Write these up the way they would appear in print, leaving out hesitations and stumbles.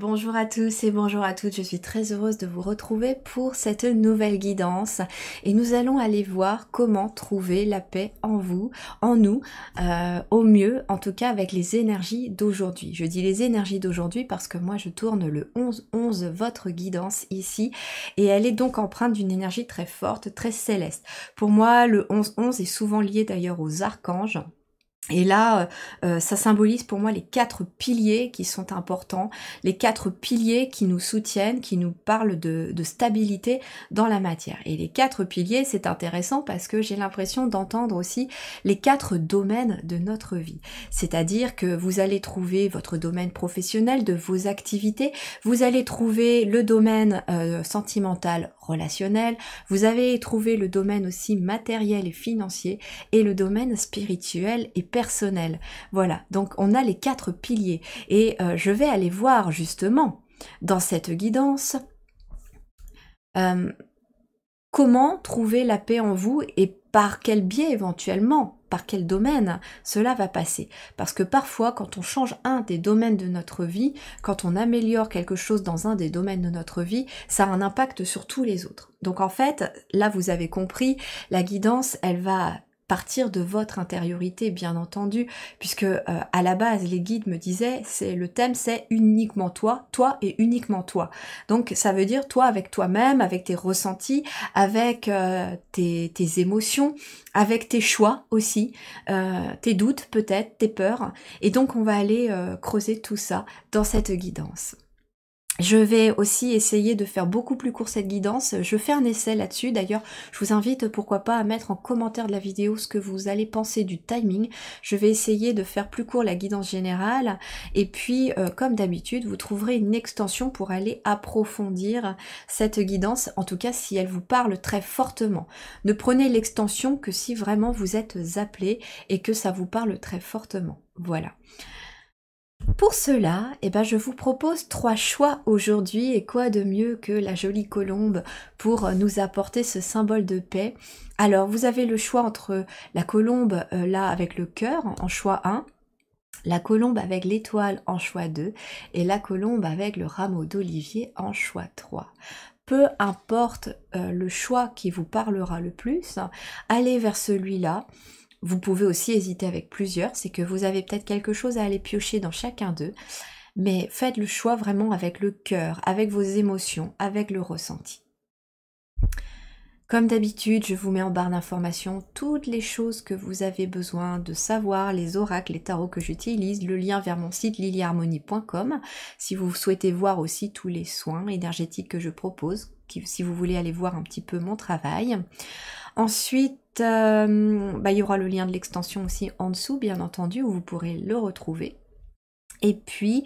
Bonjour à tous et bonjour à toutes, je suis très heureuse de vous retrouver pour cette nouvelle guidance et nous allons aller voir comment trouver la paix en vous, en nous, au mieux, en tout cas avec les énergies d'aujourd'hui. Je dis les énergies d'aujourd'hui parce que moi je tourne le 11-11, votre guidance ici, et elle est donc empreinte d'une énergie très forte, très céleste. Pour moi, le 11-11 est souvent lié d'ailleurs aux archanges. Et là, ça symbolise pour moi les 4 piliers qui sont importants, les 4 piliers qui nous soutiennent, qui nous parlent de stabilité dans la matière. Et les 4 piliers, c'est intéressant parce que j'ai l'impression d'entendre aussi les 4 domaines de notre vie. C'est-à-dire que vous allez trouver votre domaine professionnel de vos activités, vous allez trouver le domaine sentimental, relationnel, vous allez trouver le domaine aussi matériel et financier, et le domaine spirituel et personnel. Voilà, donc on a les 4 piliers et je vais aller voir justement dans cette guidance comment trouver la paix en vous et par quel biais éventuellement, par quel domaine cela va passer. Parce que parfois, quand on change un des domaines de notre vie, quand on améliore quelque chose dans un des domaines de notre vie, ça a un impact sur tous les autres. Donc en fait, là vous avez compris, la guidance, elle va partir de votre intériorité, bien entendu, puisque à la base, les guides me disaient, le thème c'est uniquement toi, toi et uniquement toi. Donc ça veut dire toi avec toi-même, avec tes ressentis, avec tes émotions, avec tes choix aussi, tes doutes peut-être, tes peurs. Et donc on va aller creuser tout ça dans cette guidance. Je vais aussi essayer de faire beaucoup plus court cette guidance. Je fais un essai là-dessus. D'ailleurs, je vous invite, pourquoi pas, à mettre en commentaire de la vidéo ce que vous allez penser du timing. Je vais essayer de faire plus court la guidance générale. Et puis, comme d'habitude, vous trouverez une extension pour aller approfondir cette guidance, en tout cas si elle vous parle très fortement. Ne prenez l'extension que si vraiment vous êtes appelé et que ça vous parle très fortement. Voilà. Pour cela, je vous propose 3 choix aujourd'hui, et quoi de mieux que la jolie colombe pour nous apporter ce symbole de paix. Alors, vous avez le choix entre la colombe là avec le cœur en choix 1, la colombe avec l'étoile en choix 2 et la colombe avec le rameau d'olivier en choix 3. Peu importe le choix qui vous parlera le plus, allez vers celui-là. Vous pouvez aussi hésiter avec plusieurs, c'est que vous avez peut-être quelque chose à aller piocher dans chacun d'eux, mais faites le choix vraiment avec le cœur, avec vos émotions, avec le ressenti. Comme d'habitude, je vous mets en barre d'informations toutes les choses que vous avez besoin de savoir, les oracles, les tarots que j'utilise, le lien vers mon site lilyharmonie.com, si vous souhaitez voir aussi tous les soins énergétiques que je propose, si vous voulez aller voir un petit peu mon travail. Ensuite, il y aura le lien de l'extension aussi en dessous, bien entendu, où vous pourrez le retrouver. Et puis,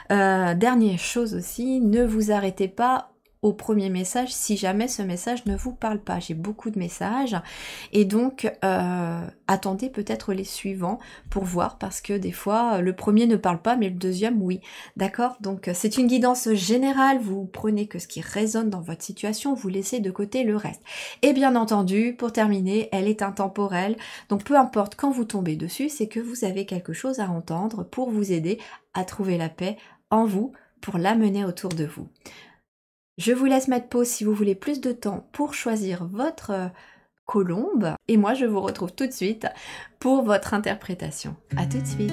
dernière chose aussi, ne vous arrêtez pas au premier message si jamais ce message ne vous parle pas. J'ai beaucoup de messages et donc attendez peut-être les suivants pour voir, parce que des fois le premier ne parle pas mais le deuxième oui, d'accord. Donc c'est une guidance générale, vous prenez que ce qui résonne dans votre situation, vous laissez de côté le reste. Et bien entendu, pour terminer, elle est intemporelle, donc peu importe quand vous tombez dessus, c'est que vous avez quelque chose à entendre pour vous aider à trouver la paix en vous, pour l'amener autour de vous. Je vous laisse mettre pause si vous voulez plus de temps pour choisir votre colombe. Et moi, je vous retrouve tout de suite pour votre interprétation. À tout de suite.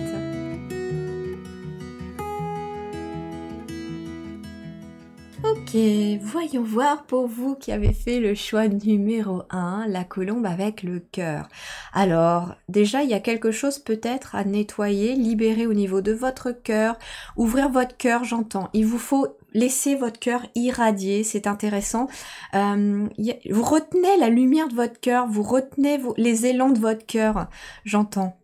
Ok, voyons voir pour vous qui avez fait le choix numéro 1, la colombe avec le cœur. Alors, déjà, il y a quelque chose peut-être à nettoyer, libérer au niveau de votre cœur, ouvrir votre cœur, j'entends. Il vous faut laisser votre cœur irradier, c'est intéressant. Vous retenez la lumière de votre cœur, vous retenez les élans de votre cœur, j'entends.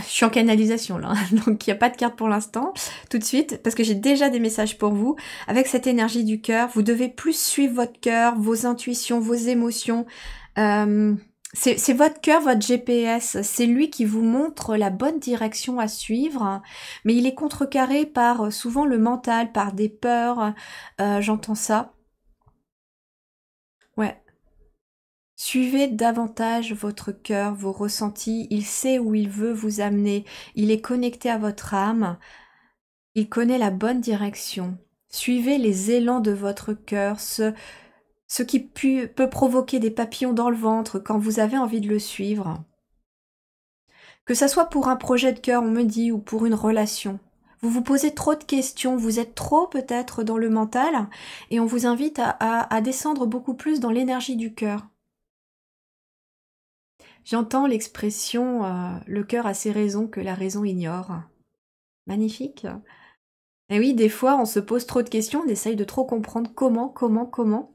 Je suis en canalisation là, donc il n'y a pas de carte pour l'instant, tout de suite, parce que j'ai déjà des messages pour vous. Avec cette énergie du cœur, vous devez plus suivre votre cœur, vos intuitions, vos émotions. C'est votre cœur, votre GPS, c'est lui qui vous montre la bonne direction à suivre, mais il est contrecarré par souvent le mental, par des peurs, j'entends ça. Ouais. Suivez davantage votre cœur, vos ressentis, il sait où il veut vous amener, il est connecté à votre âme. Il connaît la bonne direction. Suivez les élans de votre cœur, ce qui peut provoquer des papillons dans le ventre quand vous avez envie de le suivre. Que ça soit pour un projet de cœur, on me dit, ou pour une relation. Vous vous posez trop de questions, vous êtes trop peut-être dans le mental, et on vous invite à descendre beaucoup plus dans l'énergie du cœur. J'entends l'expression le cœur a ses raisons que la raison ignore. Magnifique. Et oui, des fois, on se pose trop de questions, on essaye de trop comprendre comment.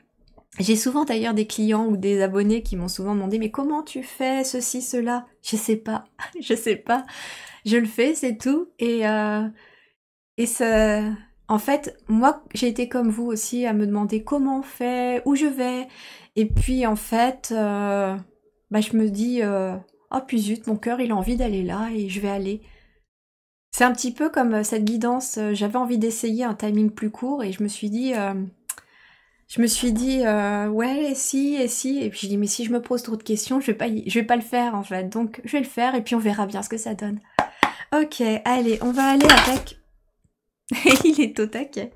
J'ai souvent d'ailleurs des clients ou des abonnés qui m'ont souvent demandé mais comment tu fais ceci, cela? Je sais pas, je sais pas. Je le fais, c'est tout. Et ça, en fait, moi, j'ai été comme vous aussi à me demander comment on fait, où je vais. Et puis en fait, bah, je me dis oh puis zut, mon cœur il a envie d'aller là et je vais aller. C'est un petit peu comme cette guidance. J'avais envie d'essayer un timing plus court et je me suis dit ouais, et si, et puis j'ai dit mais si je me pose trop de questions, je vais pas le faire en fait. Donc je vais le faire et puis on verra bien ce que ça donne. Ok, allez, on va aller avec. Il est au taquet.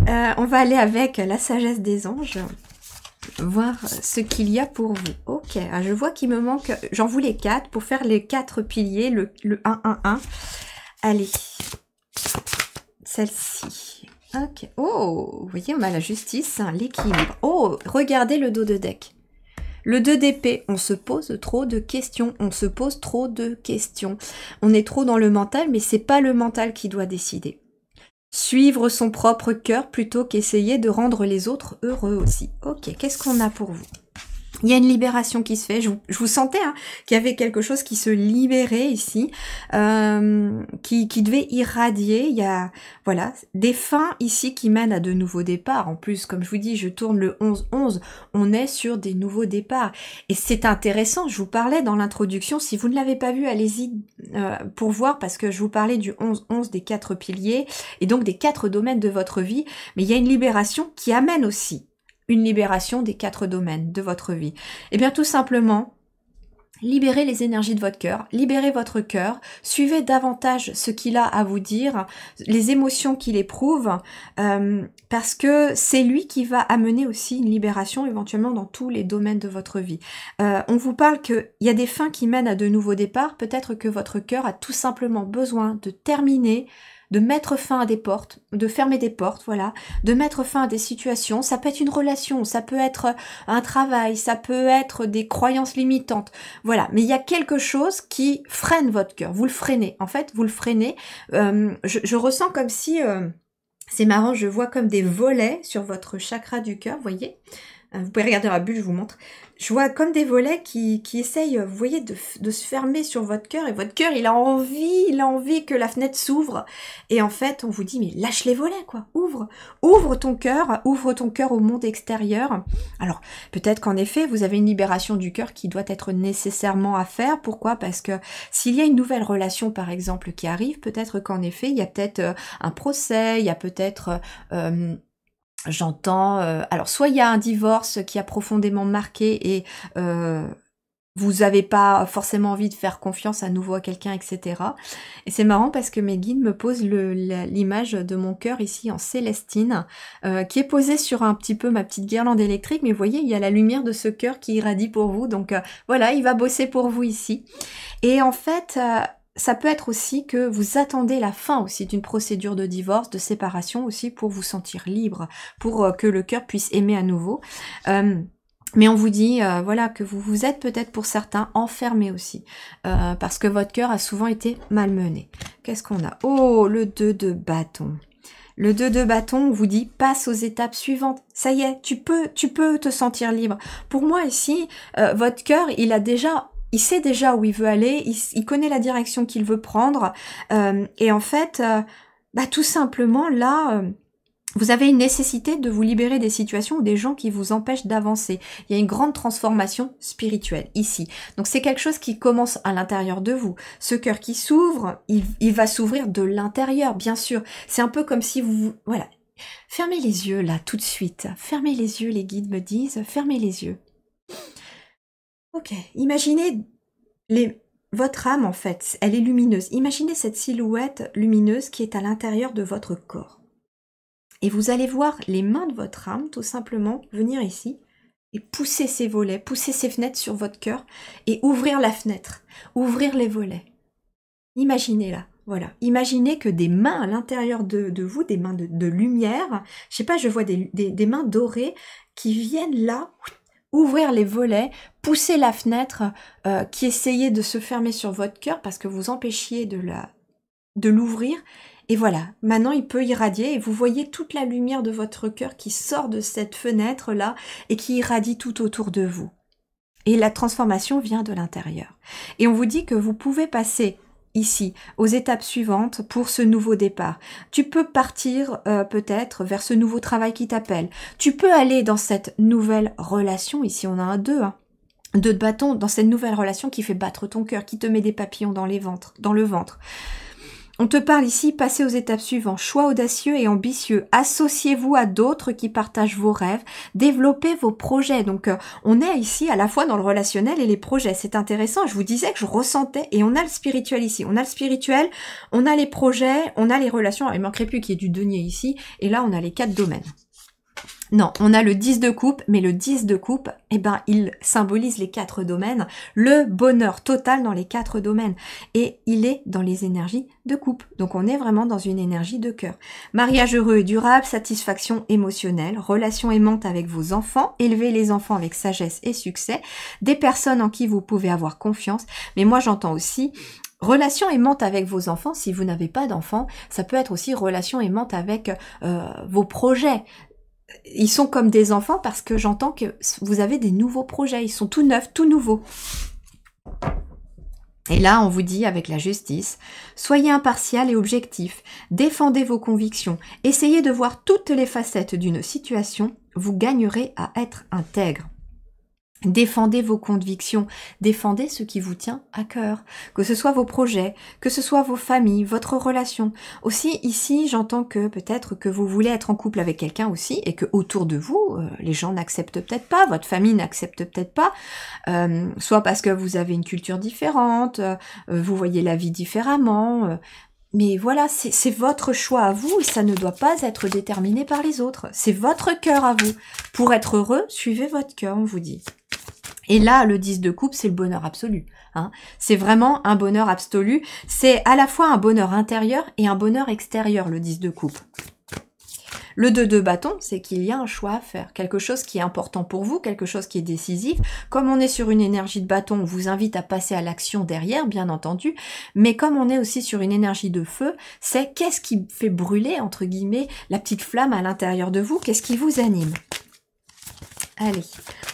On va aller avec la sagesse des anges, voir ce qu'il y a pour vous. Ok, je vois qu'il me manque. J'en voulais 4 pour faire les 4 piliers, le 1-1-1. Allez, celle-ci. Ok. Oh, vous voyez, on a la justice, l'équilibre. Oh, regardez le dos de deck. Le 2 d'épée, on se pose trop de questions, on se pose trop de questions. On est trop dans le mental, mais c'est pas le mental qui doit décider. Suivre son propre cœur plutôt qu'essayer de rendre les autres heureux aussi. Ok, qu'est-ce qu'on a pour vous? Il y a une libération qui se fait. Je vous sentais qu'il y avait quelque chose qui se libérait ici, qui devait irradier. Il y a voilà des fins ici qui mènent à de nouveaux départs. En plus, comme je vous dis, je tourne le 11-11. On est sur des nouveaux départs. Et c'est intéressant. Je vous parlais dans l'introduction. Si vous ne l'avez pas vu, allez-y pour voir parce que je vous parlais du 11-11 des 4 piliers et donc des 4 domaines de votre vie. Mais il y a une libération qui amène aussi une libération des 4 domaines de votre vie. Eh bien, tout simplement, libérez les énergies de votre cœur, libérez votre cœur, suivez davantage ce qu'il a à vous dire, les émotions qu'il éprouve, parce que c'est lui qui va amener aussi une libération éventuellement dans tous les domaines de votre vie. On vous parle qu'il y a des fins qui mènent à de nouveaux départs, peut-être que votre cœur a tout simplement besoin de terminer, de mettre fin à des portes, de fermer des portes, voilà, de mettre fin à des situations. Ça peut être une relation, ça peut être un travail, ça peut être des croyances limitantes, voilà. Mais il y a quelque chose qui freine votre cœur. Vous le freinez, en fait, vous le freinez. Je ressens comme si, c'est marrant, je vois comme des volets sur votre chakra du cœur, vous voyez. Vous pouvez regarder la bulle, je vous montre. Je vois comme des volets qui essayent, vous voyez, de se fermer sur votre cœur. Et votre cœur, il a envie que la fenêtre s'ouvre. Et en fait, on vous dit, mais lâche les volets, quoi. Ouvre ton cœur au monde extérieur. Alors, peut-être qu'en effet, vous avez une libération du cœur qui doit être nécessairement à faire. Pourquoi? Parce que s'il y a une nouvelle relation, par exemple, qui arrive, peut-être qu'en effet, il y a peut-être un procès, il y a peut-être... J'entends, alors soit il y a un divorce qui a profondément marqué et vous n'avez pas forcément envie de faire confiance à nouveau à quelqu'un, etc. Et c'est marrant parce que mes guides me posent l'image de mon cœur ici en célestine, qui est posée sur un petit peu ma petite guirlande électrique, mais vous voyez, il y a la lumière de ce cœur qui irradie pour vous, donc voilà, il va bosser pour vous ici. Et en fait... ça peut être aussi que vous attendez la fin aussi d'une procédure de divorce, de séparation aussi pour vous sentir libre, pour que le cœur puisse aimer à nouveau. Mais on vous dit, voilà, que vous êtes peut-être pour certains enfermés aussi, parce que votre cœur a souvent été malmené. Qu'est-ce qu'on a? Oh, le 2 de bâton. Le 2 de bâton vous dit passe aux étapes suivantes. Ça y est, tu peux te sentir libre. Pour moi ici, votre cœur, il sait déjà où il veut aller, il connaît la direction qu'il veut prendre, et en fait, bah, tout simplement là, vous avez une nécessité de vous libérer des situations ou des gens qui vous empêchent d'avancer. Il y a une grande transformation spirituelle ici. Donc c'est quelque chose qui commence à l'intérieur de vous. Ce cœur qui s'ouvre, il va s'ouvrir de l'intérieur, bien sûr. C'est un peu comme si voilà. Fermez les yeux là, tout de suite. Fermez les yeux, les guides me disent. Fermez les yeux. Ok, imaginez votre âme, en fait, elle est lumineuse. Imaginez cette silhouette lumineuse qui est à l'intérieur de votre corps. Et vous allez voir les mains de votre âme, tout simplement, venir ici et pousser ces volets, pousser ces fenêtres sur votre cœur et ouvrir la fenêtre, ouvrir les volets. Imaginez-la, voilà. Imaginez que des mains à l'intérieur de vous, des mains de lumière, je sais pas, je vois des mains dorées qui viennent là, ouvrir les volets, pousser la fenêtre qui essayait de se fermer sur votre cœur parce que vous empêchiez de l'ouvrir. Et voilà, maintenant il peut irradier et vous voyez toute la lumière de votre cœur qui sort de cette fenêtre-là et qui irradie tout autour de vous. Et la transformation vient de l'intérieur. Et on vous dit que vous pouvez passer ici aux étapes suivantes pour ce nouveau départ. Tu peux partir peut-être vers ce nouveau travail qui t'appelle. Tu peux aller dans cette nouvelle relation, ici on a un 2, de bâton, dans cette nouvelle relation qui fait battre ton cœur, qui te met des papillons dans le ventre. On te parle ici, passez aux étapes suivantes. Choix audacieux et ambitieux. Associez-vous à d'autres qui partagent vos rêves. Développez vos projets. Donc, on est ici à la fois dans le relationnel et les projets. C'est intéressant. Je vous disais que je ressentais, et on a le spirituel ici. On a le spirituel, on a les projets, on a les relations. Alors, il manquerait plus qu'il y ait du denier ici. Et là, on a les 4 domaines. Non, on a le 10 de coupe, mais le 10 de coupe, eh ben, il symbolise les 4 domaines, le bonheur total dans les 4 domaines. Et il est dans les énergies de coupe. Donc on est vraiment dans une énergie de cœur. Mariage heureux et durable, satisfaction émotionnelle, relation aimante avec vos enfants, élever les enfants avec sagesse et succès, des personnes en qui vous pouvez avoir confiance. Mais moi j'entends aussi relation aimante avec vos enfants. Si vous n'avez pas d'enfants, ça peut être aussi relation aimante avec vos projets. Ils sont comme des enfants parce que j'entends que vous avez des nouveaux projets. Ils sont tout neufs, tout nouveaux. Et là, on vous dit avec la justice, soyez impartial et objectif. Défendez vos convictions. Essayez de voir toutes les facettes d'une situation. Vous gagnerez à être intègre. Défendez vos convictions, défendez ce qui vous tient à cœur, que ce soit vos projets, que ce soit vos familles, votre relation. Aussi, ici, j'entends que peut-être que vous voulez être en couple avec quelqu'un aussi et que autour de vous, les gens n'acceptent peut-être pas, votre famille n'accepte peut-être pas, soit parce que vous avez une culture différente, vous voyez la vie différemment, mais voilà, c'est votre choix à vous et ça ne doit pas être déterminé par les autres. C'est votre cœur à vous. Pour être heureux, suivez votre cœur, on vous dit. Et là, le 10 de coupe, c'est le bonheur absolu. C'est vraiment un bonheur absolu. C'est à la fois un bonheur intérieur et un bonheur extérieur, le 10 de coupe. Le 2 de bâton, c'est qu'il y a un choix à faire. Quelque chose qui est important pour vous, quelque chose qui est décisif. Comme on est sur une énergie de bâton, on vous invite à passer à l'action derrière, bien entendu. Mais comme on est aussi sur une énergie de feu, c'est qu'est-ce qui fait brûler, entre guillemets, la petite flamme à l'intérieur de vous? Qu'est-ce qui vous anime? Allez,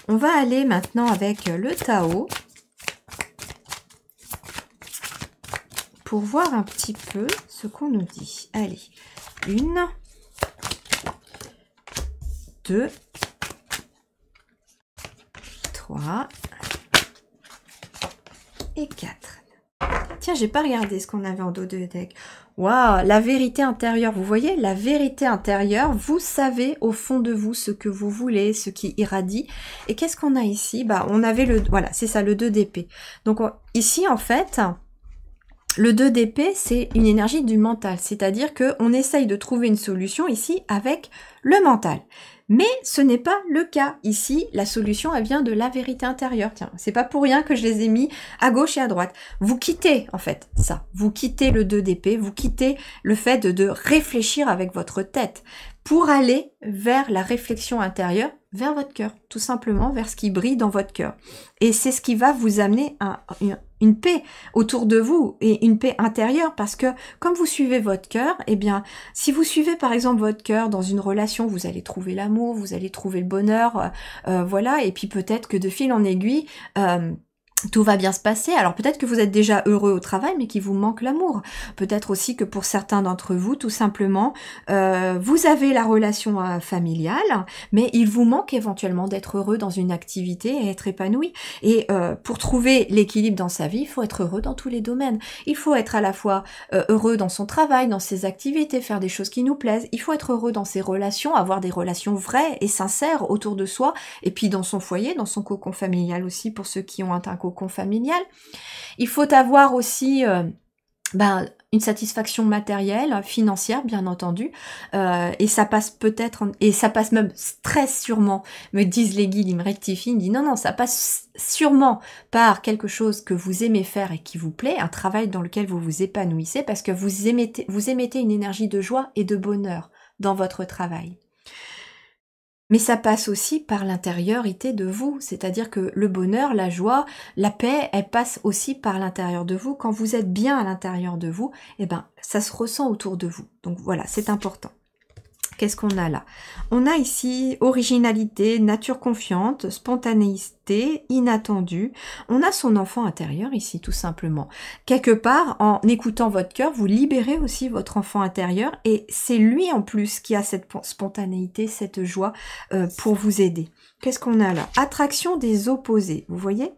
on va aller maintenant avec le Tao pour voir un petit peu ce qu'on nous dit. Allez, 1, 2, 3 et 4. Tiens, j'ai pas regardé ce qu'on avait en dos de deck. Waouh, la vérité intérieure, vous voyez, la vérité intérieure, vous savez au fond de vous ce que vous voulez, ce qui irradie. Et qu'est-ce qu'on a ici? Bah, on avait le, voilà, c'est ça, le 2 d'épée. Donc ici, en fait, le 2 d'épée, c'est une énergie du mental, c'est-à-dire que on essaye de trouver une solution ici avec le mental. Mais ce n'est pas le cas. Ici, la solution, elle vient de la vérité intérieure. Tiens, c'est pas pour rien que je les ai mis à gauche et à droite. Vous quittez, en fait, ça. Vous quittez le 2 d'épée, vous quittez le fait de réfléchir avec votre tête pour aller vers la réflexion intérieure, vers votre cœur, tout simplement vers ce qui brille dans votre cœur. Et c'est ce qui va vous amener à une paix autour de vous et une paix intérieure parce que comme vous suivez votre cœur, eh bien, si vous suivez par exemple votre cœur dans une relation, vous allez trouver l'amour, vous allez trouver le bonheur, voilà, et puis peut-être que de fil en aiguille, tout va bien se passer. Alors peut-être que vous êtes déjà heureux au travail, mais qu'il vous manque l'amour. Être aussi que pour certains d'entre vous, tout simplement, vous avez la relation familiale, mais il vous manque éventuellement d'être heureux dans une activité et être épanoui. Et pour trouver l'équilibre dans sa vie, il faut être heureux dans tous les domaines. Il faut être à la fois heureux dans son travail, dans ses activités, faire des choses qui nous plaisent. Il faut être heureux dans ses relations, avoir des relations vraies et sincères autour de soi, et puis dans son foyer, dans son cocon familial aussi, pour ceux qui ont un cocon cocon familial. Il faut avoir aussi une satisfaction matérielle, financière, bien entendu, et ça passe et ça passe même très sûrement, me disent les guides, ils me rectifient, ils me disent non, ça passe sûrement par quelque chose que vous aimez faire et qui vous plaît, un travail dans lequel vous vous épanouissez, parce que vous émettez une énergie de joie et de bonheur dans votre travail. Mais ça passe aussi par l'intériorité de vous, c'est-à-dire que le bonheur, la joie, la paix, elle passe aussi par l'intérieur de vous. Quand vous êtes bien à l'intérieur de vous, ça se ressent autour de vous. Donc voilà, c'est important. Qu'est-ce qu'on a là? On a ici originalité, nature confiante, spontanéité, inattendue. On a son enfant intérieur ici, tout simplement. Quelque part, en écoutant votre cœur, vous libérez aussi votre enfant intérieur et c'est lui en plus qui a cette spontanéité, cette joie pour vous aider. Qu'est-ce qu'on a là? Attraction des opposés, vous voyez?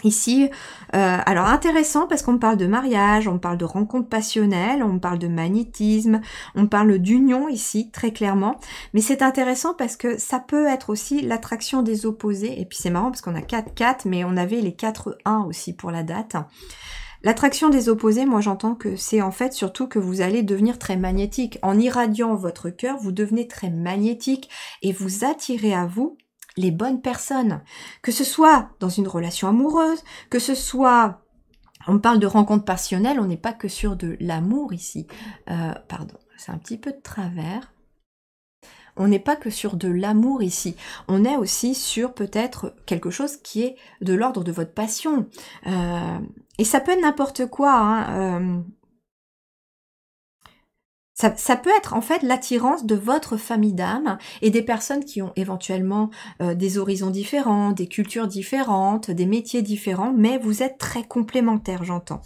Ici, alors intéressant parce qu'on parle de mariage, on parle de rencontres passionnelles, on parle de magnétisme, on parle d'union ici, très clairement. Mais c'est intéressant parce que ça peut être aussi l'attraction des opposés. Et puis c'est marrant parce qu'on a 4-4, mais on avait les 4-1 aussi pour la date. L'attraction des opposés, moi j'entends que c'est en fait surtout que vous allez devenir très magnétique. En irradiant votre cœur, vous devenez très magnétique et vous attirez à vous les bonnes personnes, que ce soit dans une relation amoureuse, que ce soit, on parle de rencontres passionnelles, on n'est pas que sur de l'amour ici, pardon, c'est un petit peu de travers, on n'est pas que sur de l'amour ici, on est aussi sur peut-être quelque chose qui est de l'ordre de votre passion, et ça peut être n'importe quoi, hein, ça peut être en fait l'attirance de votre famille d'âme et des personnes qui ont éventuellement des horizons différents, des cultures différentes, des métiers différents, mais vous êtes très complémentaires, j'entends.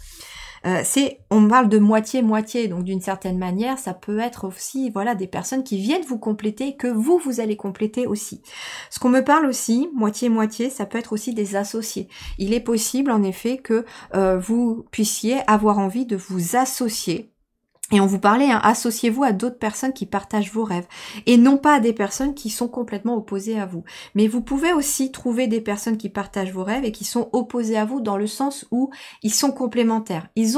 On parle de moitié-moitié, donc d'une certaine manière, ça peut être aussi voilà des personnes qui viennent vous compléter, que vous allez compléter aussi. Ce qu'on me parle aussi, moitié-moitié, ça peut être aussi des associés. Il est possible en effet que vous puissiez avoir envie de vous associer. Et on vous parlait, hein, associez-vous à d'autres personnes qui partagent vos rêves, et non pas à des personnes qui sont complètement opposées à vous. Mais vous pouvez aussi trouver des personnes qui partagent vos rêves et qui sont opposées à vous dans le sens où ils sont complémentaires. Ils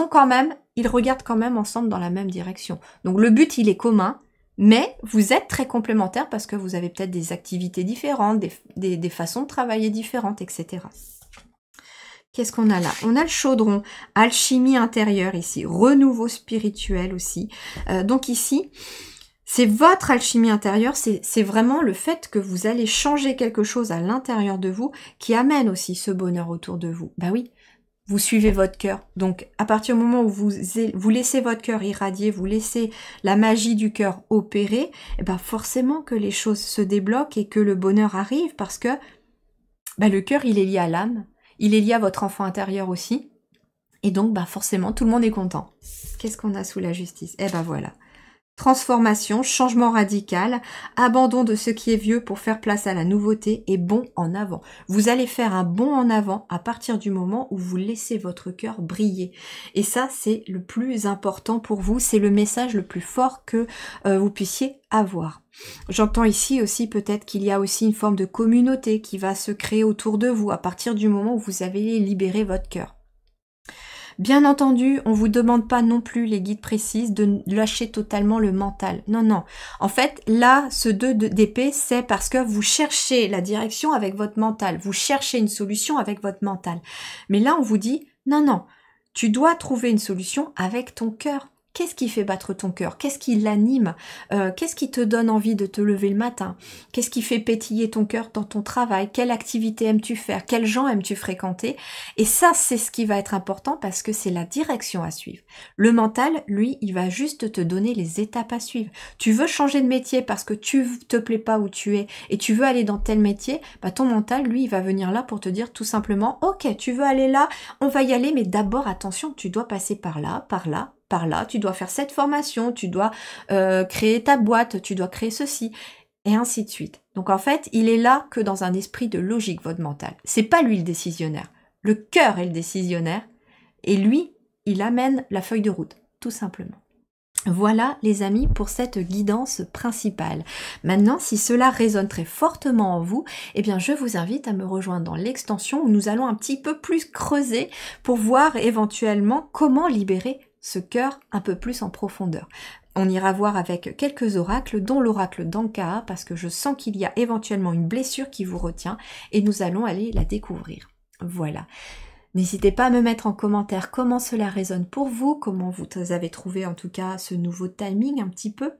regardent quand même ensemble dans la même direction. Donc le but, il est commun, mais vous êtes très complémentaires parce que vous avez peut-être des activités différentes, des façons de travailler différentes, etc. Qu'est-ce qu'on a là? On a le chaudron, alchimie intérieure ici, renouveau spirituel aussi. Donc ici, c'est votre alchimie intérieure, c'est vraiment le fait que vous allez changer quelque chose à l'intérieur de vous qui amène aussi ce bonheur autour de vous. Bah oui, vous suivez votre cœur. Donc à partir du moment où vous laissez votre cœur irradier, vous laissez la magie du cœur opérer, et ben forcément que les choses se débloquent et que le bonheur arrive parce que le cœur, il est lié à l'âme. Il est lié à votre enfant intérieur aussi. Et donc, forcément, tout le monde est content. Qu'est-ce qu'on a sous la justice? Eh ben voilà. Transformation, changement radical, abandon de ce qui est vieux pour faire place à la nouveauté et bond en avant. Vous allez faire un bond en avant à partir du moment où vous laissez votre cœur briller. Et ça, c'est le plus important pour vous. C'est le message le plus fort que vous puissiez avoir. J'entends ici aussi peut-être qu'il y a aussi une forme de communauté qui va se créer autour de vous à partir du moment où vous avez libéré votre cœur. Bien entendu, on vous demande pas non plus, les guides précisent, de lâcher totalement le mental. Non, non. En fait, là, ce 2 d'épée, c'est parce que vous cherchez la direction avec votre mental. Vous cherchez une solution avec votre mental. Mais là, on vous dit, non, non, tu dois trouver une solution avec ton cœur. Qu'est-ce qui fait battre ton cœur? Qu'est-ce qui l'anime? Qu'est-ce qui te donne envie de te lever le matin? Qu'est-ce qui fait pétiller ton cœur dans ton travail? Quelle activité aimes-tu faire? Quels gens aimes-tu fréquenter? Et ça, c'est ce qui va être important parce que c'est la direction à suivre. Le mental, lui, il va juste te donner les étapes à suivre. Tu veux changer de métier parce que tu te plais pas où tu es et tu veux aller dans tel métier, ton mental, lui, il va venir là pour te dire tout simplement, ok, tu veux aller là, on va y aller, mais d'abord, attention, tu dois passer par là, tu dois faire cette formation, tu dois créer ta boîte, tu dois créer ceci, et ainsi de suite. Donc en fait, il est là que dans un esprit de logique, votre mental. C'est pas lui le décisionnaire. Le cœur est le décisionnaire, et lui, il amène la feuille de route, tout simplement. Voilà les amis pour cette guidance principale. Maintenant, si cela résonne très fortement en vous, eh bien je vous invite à me rejoindre dans l'extension où nous allons un petit peu plus creuser pour voir éventuellement comment libérer ce cœur un peu plus en profondeur. On ira voir avec quelques oracles, dont l'oracle d'Ankara, parce que je sens qu'il y a éventuellement une blessure qui vous retient et nous allons aller la découvrir. Voilà. N'hésitez pas à me mettre en commentaire comment cela résonne pour vous, comment vous avez trouvé en tout cas ce nouveau timing un petit peu.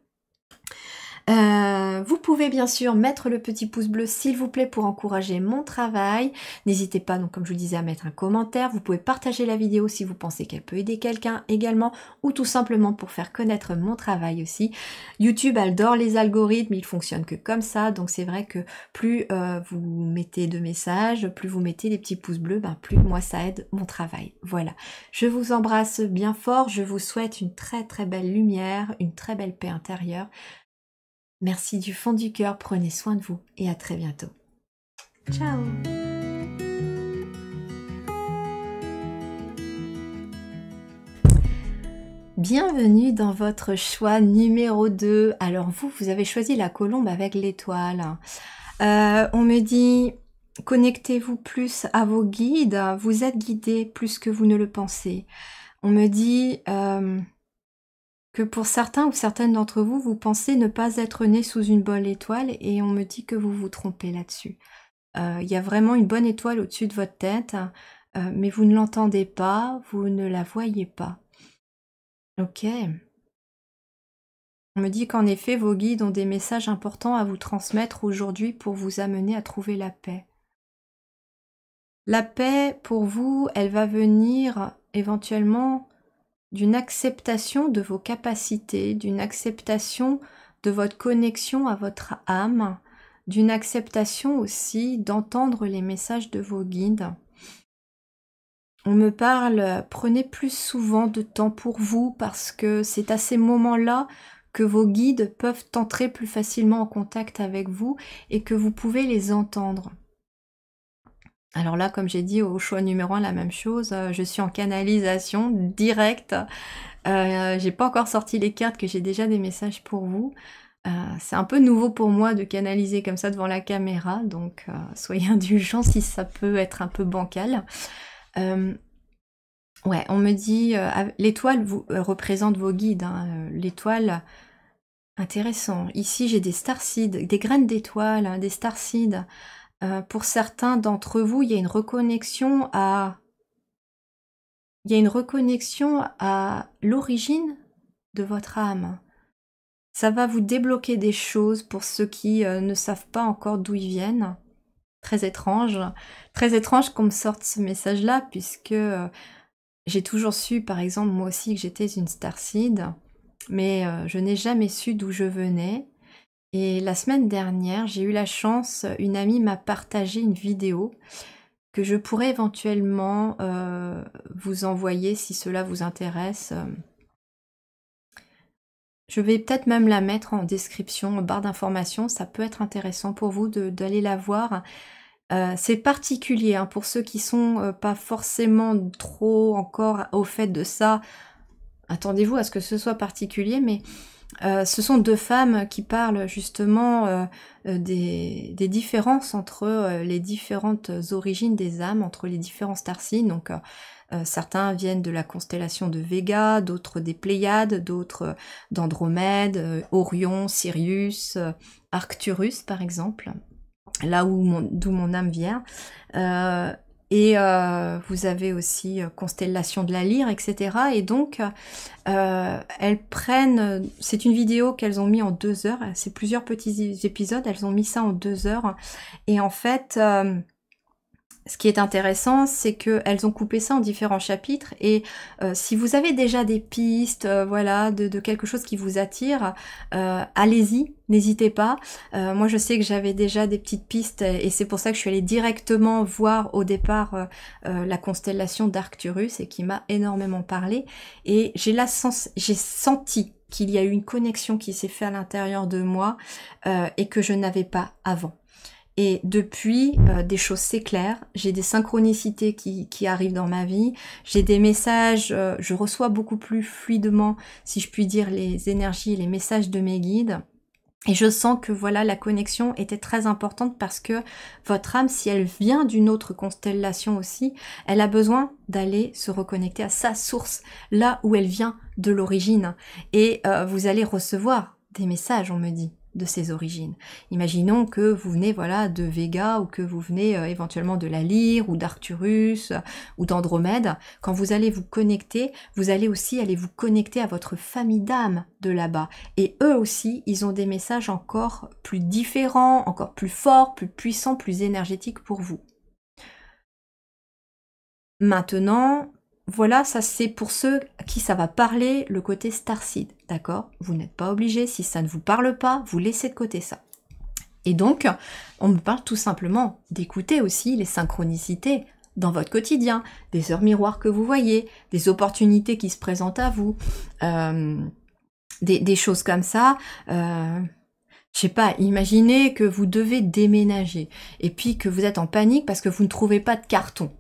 Vous pouvez bien sûr mettre le petit pouce bleu s'il vous plaît pour encourager mon travail. N'hésitez pas donc comme je vous disais à mettre un commentaire. Vous pouvez partager la vidéo si vous pensez qu'elle peut aider quelqu'un également ou tout simplement pour faire connaître mon travail aussi. YouTube adore les algorithmes, ils fonctionnent que comme ça. Donc c'est vrai que plus vous mettez de messages, plus vous mettez des petits pouces bleus, ben, plus moi ça aide mon travail. Voilà. Je vous embrasse bien fort. Je vous souhaite une très très belle lumière, une très belle paix intérieure. Merci du fond du cœur, prenez soin de vous et à très bientôt. Ciao! Bienvenue dans votre choix numéro 2. Alors vous avez choisi la colombe avec l'étoile. On me dit, connectez-vous plus à vos guides, vous êtes guidé plus que vous ne le pensez. On me dit... que pour certains ou certaines d'entre vous, vous pensez ne pas être né sous une bonne étoile et on me dit que vous vous trompez là-dessus. Il y a vraiment une bonne étoile au-dessus de votre tête, mais vous ne l'entendez pas, vous ne la voyez pas. Ok. On me dit qu'en effet, vos guides ont des messages importants à vous transmettre aujourd'hui pour vous amener à trouver la paix. La paix, pour vous, elle va venir éventuellement d'une acceptation de vos capacités, d'une acceptation de votre connexion à votre âme, d'une acceptation aussi d'entendre les messages de vos guides. On me parle, prenez plus souvent de temps pour vous parce que c'est à ces moments-là que vos guides peuvent entrer plus facilement en contact avec vous et que vous pouvez les entendre. Alors là, comme j'ai dit au choix numéro 1, la même chose, je suis en canalisation directe. J'ai pas encore sorti les cartes, que j'ai déjà des messages pour vous. C'est un peu nouveau pour moi de canaliser comme ça devant la caméra, donc soyez indulgents si ça peut être un peu bancal. Ouais, on me dit, l'étoile représente vos guides, hein, l'étoile, intéressant. Ici, j'ai des starseeds, des graines d'étoiles, hein, des starseeds. Pour certains d'entre vous, il y a une reconnexion à... Il y a une reconnexion à l'origine de votre âme. Ça va vous débloquer des choses pour ceux qui ne savent pas encore d'où ils viennent. Très étrange qu'on me sorte ce message-là, puisque j'ai toujours su, par exemple, moi aussi, que j'étais une starseed, mais je n'ai jamais su d'où je venais. Et la semaine dernière, j'ai eu la chance, une amie m'a partagé une vidéo que je pourrais éventuellement vous envoyer si cela vous intéresse. Je vais peut-être même la mettre en description, en barre d'informations, ça peut être intéressant pour vous d'aller la voir. C'est particulier hein, pour ceux qui sont pas forcément trop encore au fait de ça. Attendez-vous à ce que ce soit particulier, mais ce sont deux femmes qui parlent justement des différences entre les différentes origines des âmes, entre les différents starseeds. Donc certains viennent de la constellation de Vega, d'autres des Pléiades, d'autres d'Andromède, Orion, Sirius, Arcturus par exemple, là d'où mon âme vient. Et vous avez aussi Constellation de la Lyre, etc. Et donc, elles prennent... C'est une vidéo qu'elles ont mis en 2 heures. C'est plusieurs petits épisodes. Elles ont mis ça en 2 heures. Et en fait, ce qui est intéressant, c'est qu'elles ont coupé ça en différents chapitres. Et si vous avez déjà des pistes, voilà, de quelque chose qui vous attire, allez-y, n'hésitez pas. Moi, je sais que j'avais déjà des petites pistes et c'est pour ça que je suis allée directement voir au départ la constellation d'Arcturus et qui m'a énormément parlé. Et j'ai senti qu'il y a eu une connexion qui s'est faite à l'intérieur de moi et que je n'avais pas avant. Et depuis, des choses s'éclairent, j'ai des synchronicités qui arrivent dans ma vie, j'ai des messages, je reçois beaucoup plus fluidement, si je puis dire, les énergies, les messages de mes guides. Et je sens que voilà, la connexion était très importante parce que votre âme, si elle vient d'une autre constellation aussi, elle a besoin d'aller se reconnecter à sa source, là où elle vient de l'origine. Et vous allez recevoir des messages, on me dit, de ses origines. Imaginons que vous venez voilà de Vega ou que vous venez éventuellement de la Lyre ou d'Arcturus ou d'Andromède. Quand vous allez vous connecter, vous allez aussi aller vous connecter à votre famille d'âmes de là-bas. Et eux aussi, ils ont des messages encore plus différents, encore plus forts, plus puissants, plus énergétiques pour vous. Maintenant, voilà, ça c'est pour ceux à qui ça va parler le côté starseed, d'accord? Vous n'êtes pas obligé, si ça ne vous parle pas, vous laissez de côté ça. Et donc, on me parle tout simplement d'écouter aussi les synchronicités dans votre quotidien, des heures miroirs que vous voyez, des opportunités qui se présentent à vous, des choses comme ça. Je sais pas, imaginez que vous devez déménager et puis que vous êtes en panique parce que vous ne trouvez pas de carton.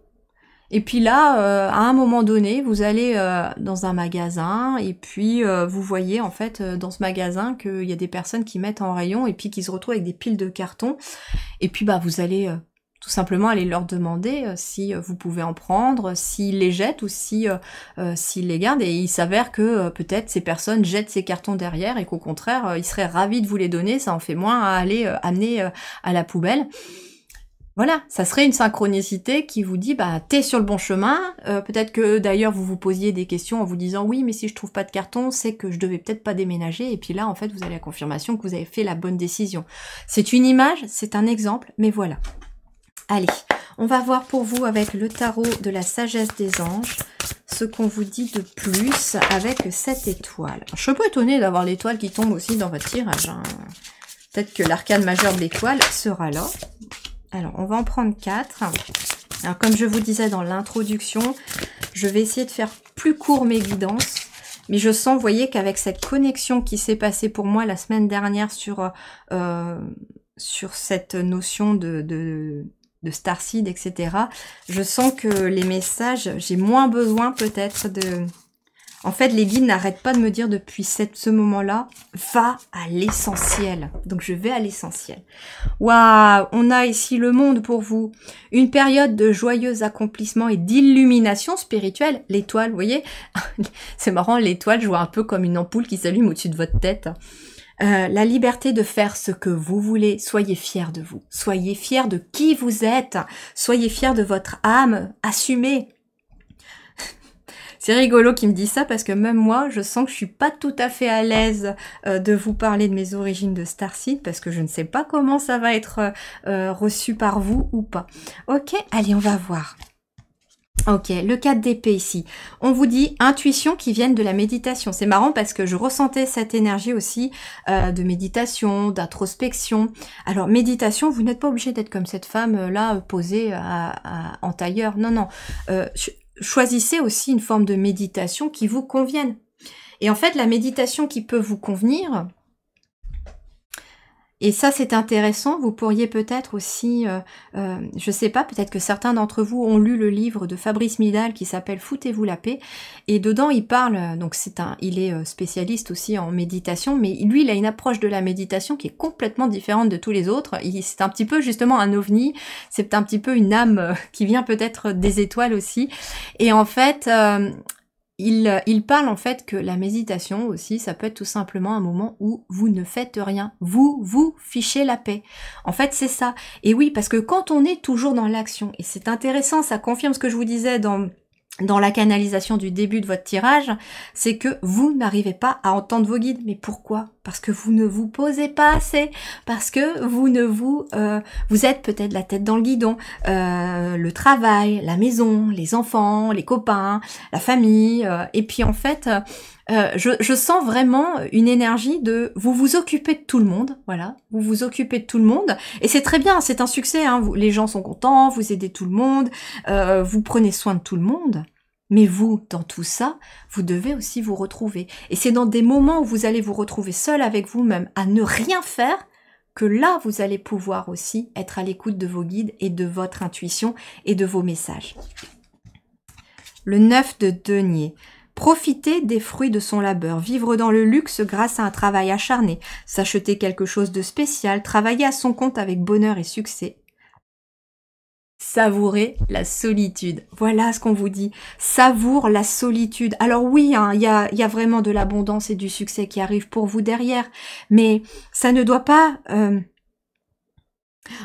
Et puis là, à un moment donné, vous allez dans un magasin et puis vous voyez en fait dans ce magasin qu'il y a des personnes qui mettent en rayon et puis qui se retrouvent avec des piles de cartons. Et puis bah vous allez tout simplement aller leur demander si vous pouvez en prendre, s'ils les jettent ou s'ils les gardent. Et il s'avère que peut-être ces personnes jettent ces cartons derrière et qu'au contraire, ils seraient ravis de vous les donner. Ça en fait moins à aller amener à la poubelle. Voilà, ça serait une synchronicité qui vous dit, bah, t'es sur le bon chemin. Peut-être que d'ailleurs vous vous posiez des questions en vous disant, oui, mais si je trouve pas de carton, c'est que je devais peut-être pas déménager. Et puis là, en fait, vous avez la confirmation que vous avez fait la bonne décision. C'est une image, c'est un exemple, mais voilà. Allez, on va voir pour vous avec le tarot de la sagesse des anges, ce qu'on vous dit de plus avec cette étoile. Je suis un peu étonnée d'avoir l'étoile qui tombe aussi dans votre tirage, hein. Peut-être que l'arcane majeur de l'étoile sera là. Alors, on va en prendre 4. Alors, comme je vous disais dans l'introduction, je vais essayer de faire plus court mes guidances. Mais je sens, vous voyez, qu'avec cette connexion qui s'est passée pour moi la semaine dernière sur cette notion de starseed, etc., je sens que les messages, j'ai moins besoin peut-être de... En fait, les guides n'arrêtent pas de me dire depuis ce moment-là, va à l'essentiel. Donc, je vais à l'essentiel. Waouh, on a ici le monde pour vous. Une période de joyeux accomplissement et d'illumination spirituelle. L'étoile, vous voyez, c'est marrant, l'étoile, je vois un peu comme une ampoule qui s'allume au-dessus de votre tête. La liberté de faire ce que vous voulez. Soyez fiers de vous. Soyez fiers de qui vous êtes. Soyez fiers de votre âme. Assumez. C'est rigolo qu'il me dise ça parce que même moi, je sens que je suis pas tout à fait à l'aise de vous parler de mes origines de starseed parce que je ne sais pas comment ça va être reçu par vous ou pas. Ok, allez, on va voir. Ok, le 4 d'épée ici. On vous dit intuition qui viennent de la méditation. C'est marrant parce que je ressentais cette énergie aussi de méditation, d'introspection. Alors, méditation, vous n'êtes pas obligé d'être comme cette femme-là posée en tailleur. Non, non. Choisissez aussi une forme de méditation qui vous convienne. Et en fait, la méditation qui peut vous convenir, et ça c'est intéressant, vous pourriez peut-être aussi, je sais pas, peut-être que certains d'entre vous ont lu le livre de Fabrice Midal qui s'appelle Foutez-vous la paix, et dedans il parle, donc il est spécialiste aussi en méditation, mais lui il a une approche de la méditation qui est complètement différente de tous les autres. C'est un petit peu justement un ovni, c'est un petit peu une âme qui vient peut-être des étoiles aussi, et en fait... Il parle en fait que la méditation aussi, ça peut être tout simplement un moment où vous ne faites rien. Vous fichez la paix. En fait, c'est ça. Et oui, parce que quand on est toujours dans l'action, et c'est intéressant, ça confirme ce que je vous disais dans la canalisation du début de votre tirage, c'est que vous n'arrivez pas à entendre vos guides. Mais pourquoi? Parce que vous ne vous posez pas assez, parce que vous êtes peut-être la tête dans le guidon, le travail, la maison, les enfants, les copains, la famille, et puis en fait, je sens vraiment une énergie de vous vous occupez de tout le monde, voilà, vous vous occupez de tout le monde, et c'est très bien, c'est un succès, hein, les gens sont contents, vous aidez tout le monde, vous prenez soin de tout le monde. Mais vous, dans tout ça, vous devez aussi vous retrouver. Et c'est dans des moments où vous allez vous retrouver seul avec vous-même, à ne rien faire, que là, vous allez pouvoir aussi être à l'écoute de vos guides et de votre intuition et de vos messages. Le 9 de denier. Profiter des fruits de son labeur, vivre dans le luxe grâce à un travail acharné, s'acheter quelque chose de spécial, travailler à son compte avec bonheur et succès. Savourer la solitude. Voilà ce qu'on vous dit. Savoure la solitude. Alors oui, hein, y a vraiment de l'abondance et du succès qui arrive pour vous derrière, mais ça ne doit pas...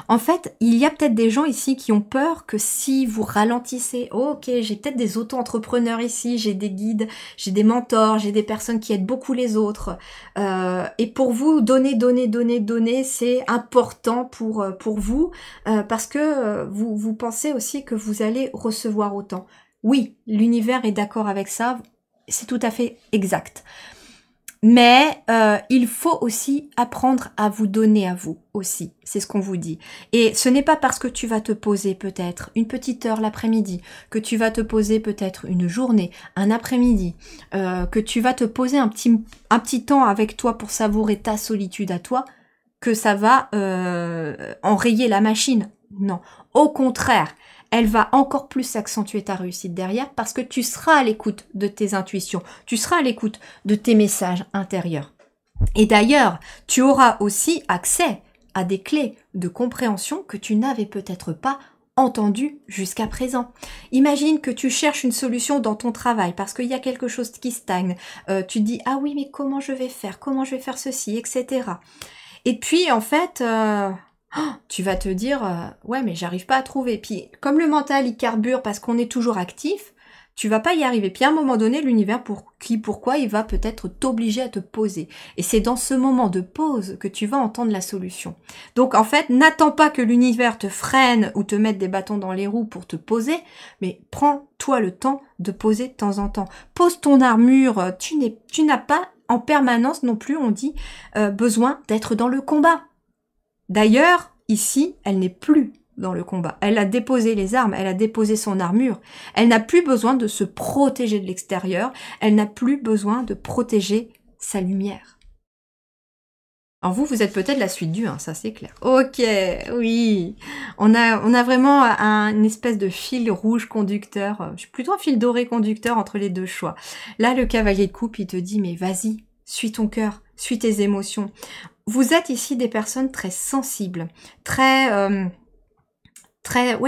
En fait, il y a peut-être des gens ici qui ont peur que si vous ralentissez, ok, j'ai peut-être des auto-entrepreneurs ici, j'ai des guides, j'ai des mentors, j'ai des personnes qui aident beaucoup les autres. Et pour vous, donner, c'est important pour vous parce que vous pensez aussi que vous allez recevoir autant. Oui, l'univers est d'accord avec ça, c'est tout à fait exact. Mais il faut aussi apprendre à vous donner à vous aussi, c'est ce qu'on vous dit. Et ce n'est pas parce que tu vas te poser peut-être une petite heure l'après-midi, que tu vas te poser peut-être une journée, un après-midi, que tu vas te poser un petit temps avec toi pour savourer ta solitude à toi, que ça va enrayer la machine. Non, au contraire. Elle va encore plus accentuer ta réussite derrière parce que tu seras à l'écoute de tes intuitions, tu seras à l'écoute de tes messages intérieurs. Et d'ailleurs, tu auras aussi accès à des clés de compréhension que tu n'avais peut-être pas entendues jusqu'à présent. Imagine que tu cherches une solution dans ton travail parce qu'il y a quelque chose qui stagne. Tu te dis « Ah oui, mais comment je vais faire ceci ?» etc. Et puis, en fait... tu vas te dire ouais mais j'arrive pas à trouver. Puis comme le mental il carbure parce qu'on est toujours actif, tu vas pas y arriver. Puis à un moment donné, l'univers pourquoi il va peut-être t'obliger à te poser. Et c'est dans ce moment de pause que tu vas entendre la solution. Donc en fait, n'attends pas que l'univers te freine ou te mette des bâtons dans les roues pour te poser, mais prends-toi le temps de poser de temps en temps. Pose ton armure, tu n'as pas en permanence non plus, on dit, besoin d'être dans le combat. D'ailleurs, ici, elle n'est plus dans le combat. Elle a déposé les armes, elle a déposé son armure. Elle n'a plus besoin de se protéger de l'extérieur. Elle n'a plus besoin de protéger sa lumière. Alors vous êtes peut-être la suite du 1, ça c'est clair. Ok, oui. On a vraiment une espèce de fil rouge conducteur, plutôt un fil doré conducteur entre les deux choix. Là, le cavalier de coupe, il te dit, mais vas-y, suis ton cœur, suis tes émotions. Vous êtes ici des personnes très sensibles, ouais,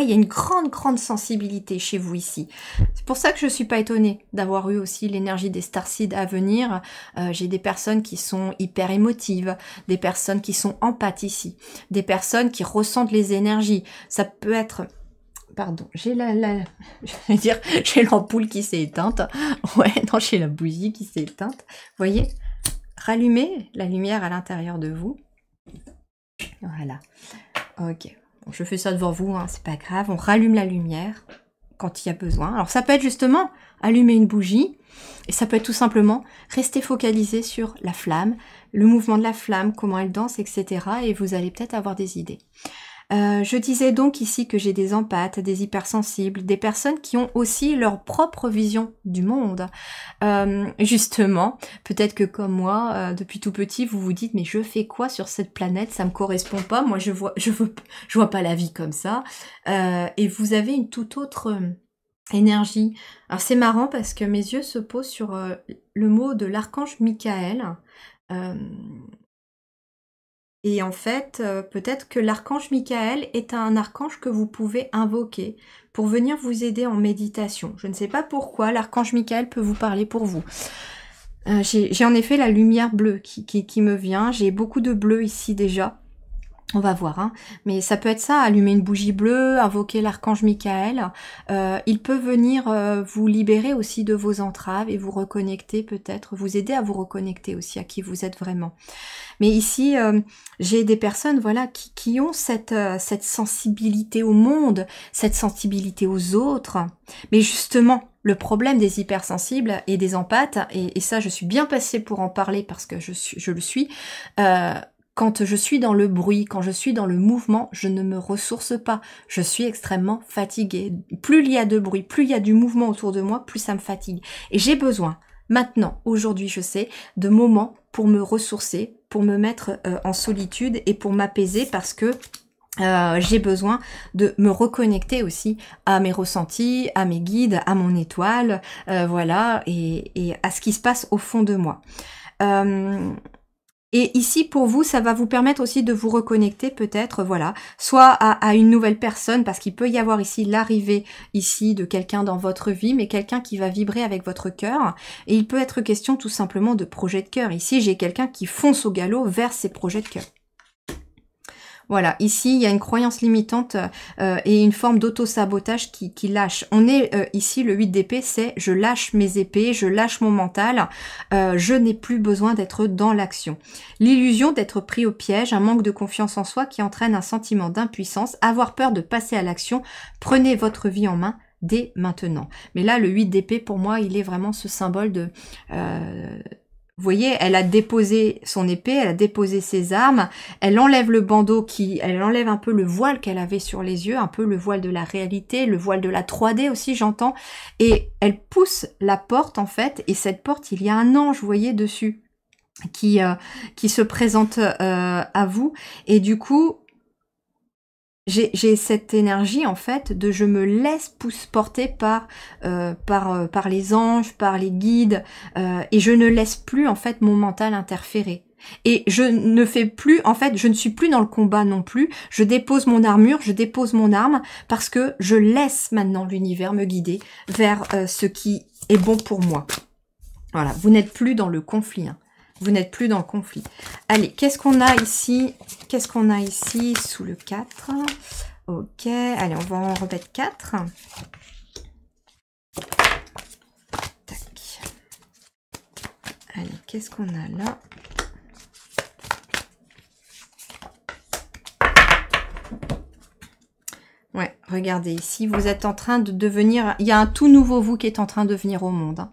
il y a une grande sensibilité chez vous ici. C'est pour ça que je suis pas étonnée d'avoir eu aussi l'énergie des starseeds à venir. J'ai des personnes qui sont hyper émotives, des personnes qui sont empathes ici, des personnes qui ressentent les énergies. Ça peut être... Pardon, j'ai j'ai l'ampoule qui s'est éteinte. Ouais, non, j'ai la bougie qui s'est éteinte. Vous voyez ? Rallumez la lumière à l'intérieur de vous. Voilà. Ok. Bon, je fais ça devant vous, hein, c'est pas grave. On rallume la lumière quand il y a besoin. Alors ça peut être justement allumer une bougie. Et ça peut être tout simplement rester focalisé sur la flamme, le mouvement de la flamme, comment elle danse, etc. Et vous allez peut-être avoir des idées. Je disais donc ici que j'ai des empathes, des hypersensibles, des personnes qui ont aussi leur propre vision du monde. Justement, peut-être que comme moi, depuis tout petit, vous vous dites mais je fais quoi sur cette planète? Ça me correspond pas. Moi, je vois pas la vie comme ça. Et vous avez une toute autre énergie. Alors c'est marrant parce que mes yeux se posent sur le mot de l'archange Michael. Et en fait, peut-être que l'archange Michael est un archange que vous pouvez invoquer pour venir vous aider en méditation. Je ne sais pas pourquoi l'archange Michael peut vous parler pour vous. J'ai en effet la lumière bleue qui me vient. J'ai beaucoup de bleu ici déjà. On va voir, hein. Mais ça peut être ça, allumer une bougie bleue, invoquer l'archange Michael. Il peut venir vous libérer aussi de vos entraves et vous reconnecter peut-être, vous aider à vous reconnecter aussi à qui vous êtes vraiment. Mais ici, j'ai des personnes voilà, qui ont cette sensibilité au monde, cette sensibilité aux autres. Mais justement, le problème des hypersensibles et des empathes, et ça je suis bien passée pour en parler parce que je le suis, quand je suis dans le bruit, quand je suis dans le mouvement, je ne me ressource pas. Je suis extrêmement fatiguée. Plus il y a de bruit, plus il y a du mouvement autour de moi, plus ça me fatigue. Et j'ai besoin, maintenant, aujourd'hui je sais, de moments pour me ressourcer, pour me mettre en solitude et pour m'apaiser parce que j'ai besoin de me reconnecter aussi à mes ressentis, à mes guides, à mon étoile, voilà, et à ce qui se passe au fond de moi. Et ici, pour vous, ça va vous permettre aussi de vous reconnecter peut-être, voilà, soit à une nouvelle personne, parce qu'il peut y avoir ici l'arrivée ici de quelqu'un dans votre vie, mais quelqu'un qui va vibrer avec votre cœur. Et il peut être question tout simplement de projet de cœur. Ici, j'ai quelqu'un qui fonce au galop vers ses projets de cœur. Voilà, ici, il y a une croyance limitante et une forme d'auto-sabotage qui lâche. On est ici, le 8 d'épée, c'est je lâche mes épées, je lâche mon mental, je n'ai plus besoin d'être dans l'action. L'illusion d'être pris au piège, un manque de confiance en soi qui entraîne un sentiment d'impuissance, avoir peur de passer à l'action, prenez votre vie en main dès maintenant. Mais là, le 8 d'épée, pour moi, il est vraiment ce symbole de... vous voyez, elle a déposé son épée, elle a déposé ses armes, elle enlève le bandeau elle enlève un peu le voile qu'elle avait sur les yeux, un peu le voile de la réalité, le voile de la 3D aussi, j'entends, et elle pousse la porte en fait, et cette porte, il y a un ange, vous voyez, dessus, qui se présente à vous, et du coup, j'ai cette énergie en fait de je me laisse porter par les anges, par les guides, et je ne laisse plus en fait mon mental interférer. Et je ne fais plus, en fait, je ne suis plus dans le combat non plus. Je dépose mon armure, je dépose mon arme parce que je laisse maintenant l'univers me guider vers ce qui est bon pour moi. Voilà, vous n'êtes plus dans le conflit. Hein. Vous n'êtes plus dans le conflit. Allez, qu'est-ce qu'on a ici? Qu'est-ce qu'on a ici sous le 4? Ok, allez, on va en remettre 4. Tac. Allez, qu'est-ce qu'on a là? Ouais, regardez ici, vous êtes en train de devenir... Il y a un tout nouveau vous qui est en train de venir au monde. Hein.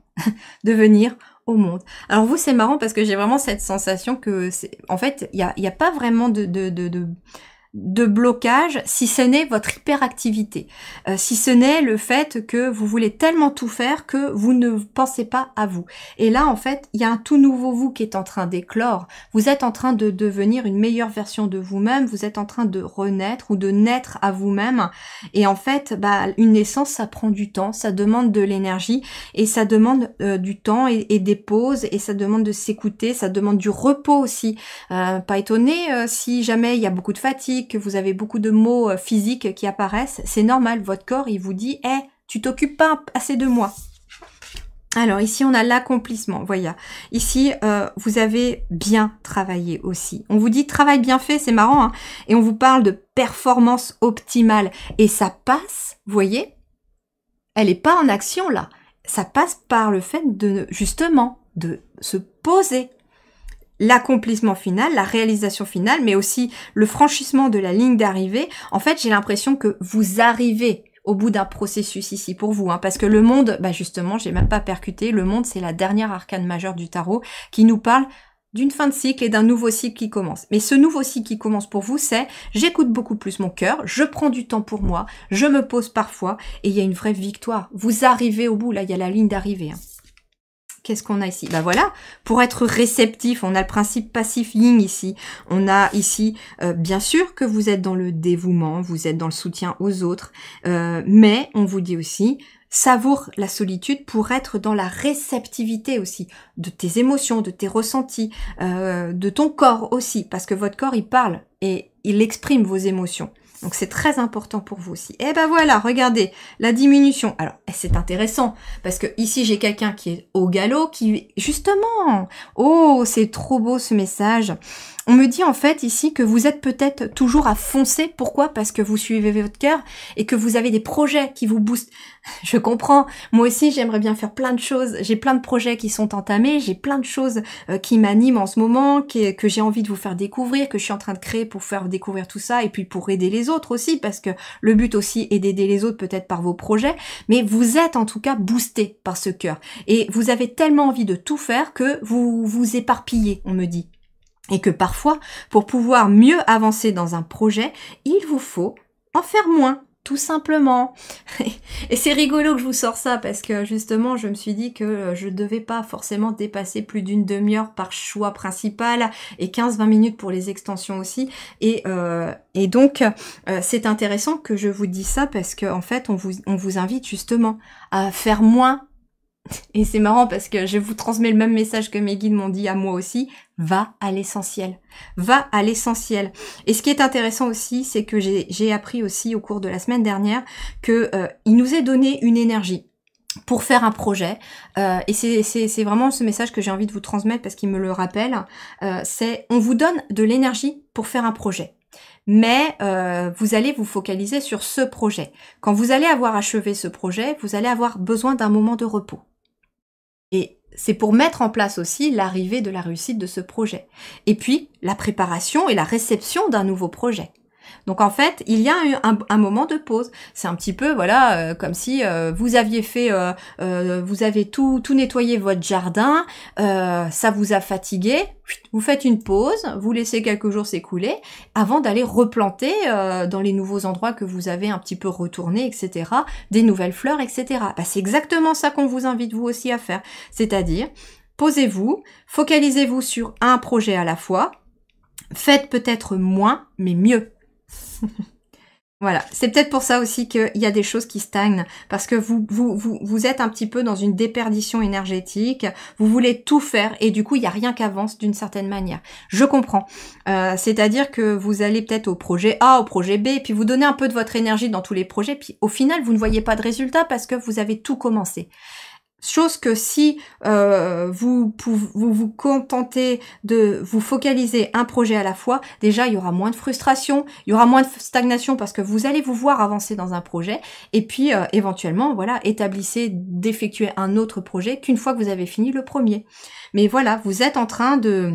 Devenir au monde. Alors vous, c'est marrant parce que j'ai vraiment cette sensation que... En fait, il y a pas vraiment de blocage, si ce n'est votre hyperactivité, si ce n'est le fait que vous voulez tellement tout faire que vous ne pensez pas à vous. Et là, en fait, il y a un tout nouveau vous qui est en train d'éclore. Vous êtes en train de devenir une meilleure version de vous-même, vous êtes en train de renaître ou de naître à vous-même. Et en fait, bah, une naissance, ça prend du temps, ça demande de l'énergie et ça demande du temps et des pauses et ça demande de s'écouter, ça demande du repos aussi. Pas étonné si jamais il y a beaucoup de fatigue, que vous avez beaucoup de maux physiques qui apparaissent, c'est normal, votre corps il vous dit hey, tu t'occupes pas assez de moi. Alors ici on a l'accomplissement, voyez. Ici vous avez bien travaillé aussi. On vous dit travail bien fait, c'est marrant, hein, et on vous parle de performance optimale. Et ça passe, vous voyez, elle est pas en action là. Ça passe par le fait de justement de se poser. L'accomplissement final, la réalisation finale, mais aussi le franchissement de la ligne d'arrivée. En fait, j'ai l'impression que vous arrivez au bout d'un processus ici pour vous, hein, parce que le monde, bah justement, j'ai même pas percuté, le monde, c'est la dernière arcane majeure du tarot qui nous parle d'une fin de cycle et d'un nouveau cycle qui commence. Mais ce nouveau cycle qui commence pour vous, c'est j'écoute beaucoup plus mon cœur, je prends du temps pour moi, je me pose parfois, et il y a une vraie victoire. Vous arrivez au bout, là, il y a la ligne d'arrivée, hein. Qu'est-ce qu'on a ici? Bah voilà, pour être réceptif, on a le principe passif yin ici. On a ici, bien sûr que vous êtes dans le dévouement, vous êtes dans le soutien aux autres, mais on vous dit aussi, savoure la solitude pour être dans la réceptivité aussi de tes émotions, de tes ressentis, de ton corps aussi, parce que votre corps, il parle et il exprime vos émotions. Donc c'est très important pour vous aussi. Et ben voilà, regardez, la diminution. Alors, c'est intéressant, parce que ici j'ai quelqu'un qui est au galop, qui justement, oh, c'est trop beau ce message. On me dit en fait ici que vous êtes peut-être toujours à foncer. Pourquoi? Parce que vous suivez votre cœur et que vous avez des projets qui vous boostent. Je comprends. Moi aussi, j'aimerais bien faire plein de choses. J'ai plein de projets qui sont entamés. J'ai plein de choses qui m'animent en ce moment, que j'ai envie de vous faire découvrir, que je suis en train de créer pour faire découvrir tout ça et puis pour aider les autres aussi, parce que le but aussi est d'aider les autres peut-être par vos projets. Mais vous êtes en tout cas boosté par ce cœur. Et vous avez tellement envie de tout faire que vous vous éparpillez, on me dit. Et que parfois, pour pouvoir mieux avancer dans un projet, il vous faut en faire moins. tout simplement. Et c'est rigolo que je vous sors ça parce que justement je me suis dit que je ne devais pas forcément dépasser plus d'une demi-heure par choix principal et 15-20 minutes pour les extensions aussi. Et donc c'est intéressant que je vous dise ça parce qu'en fait on vous invite justement à faire moins. Et c'est marrant parce que je vous transmets le même message que mes guides m'ont dit à moi aussi, va à l'essentiel. Va à l'essentiel. Et ce qui est intéressant aussi, c'est que j'ai appris aussi au cours de la semaine dernière que il nous est donné une énergie pour faire un projet. Et c'est vraiment ce message que j'ai envie de vous transmettre parce qu'il me le rappelle. C'est on vous donne de l'énergie pour faire un projet. Mais vous allez vous focaliser sur ce projet. Quand vous allez avoir achevé ce projet, vous allez avoir besoin d'un moment de repos. Et c'est pour mettre en place aussi l'arrivée de la réussite de ce projet. Et puis, la préparation et la réception d'un nouveau projet. Donc en fait, il y a un moment de pause. C'est un petit peu, voilà, comme si vous aviez fait, vous avez tout nettoyé votre jardin, ça vous a fatigué, vous faites une pause, vous laissez quelques jours s'écouler, avant d'aller replanter dans les nouveaux endroits que vous avez un petit peu retournés, etc., des nouvelles fleurs, etc. Bah, c'est exactement ça qu'on vous invite vous aussi à faire. C'est-à-dire, posez-vous, focalisez-vous sur un projet à la fois, faites peut-être moins, mais mieux. Voilà, c'est peut-être pour ça aussi qu'il y a des choses qui stagnent, parce que vous êtes un petit peu dans une déperdition énergétique, vous voulez tout faire, et du coup, il n'y a rien qui avance d'une certaine manière. Je comprends. C'est-à-dire que vous allez peut-être au projet A, au projet B, puis vous donnez un peu de votre énergie dans tous les projets, puis au final, vous ne voyez pas de résultat parce que vous avez tout commencé. Chose que si vous vous contentez de vous focaliser un projet à la fois, déjà il y aura moins de frustration, il y aura moins de stagnation parce que vous allez vous voir avancer dans un projet et puis éventuellement voilà, établissez d'effectuer un autre projet qu'une fois que vous avez fini le premier. Mais voilà, vous êtes en train de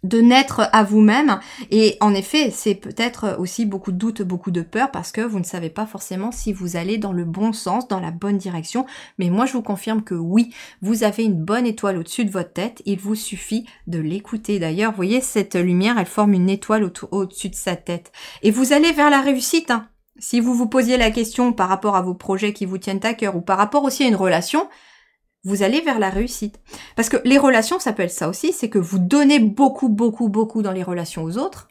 naître à vous-même et en effet c'est peut-être aussi beaucoup de doutes, beaucoup de peur parce que vous ne savez pas forcément si vous allez dans le bon sens, dans la bonne direction, mais moi je vous confirme que oui, vous avez une bonne étoile au-dessus de votre tête, il vous suffit de l'écouter. D'ailleurs, vous voyez cette lumière, elle forme une étoile au-dessus de sa tête et vous allez vers la réussite, hein. Si vous vous posiez la question par rapport à vos projets qui vous tiennent à cœur ou par rapport aussi à une relation, vous allez vers la réussite. Parce que les relations, ça peut être ça aussi, c'est que vous donnez beaucoup dans les relations aux autres.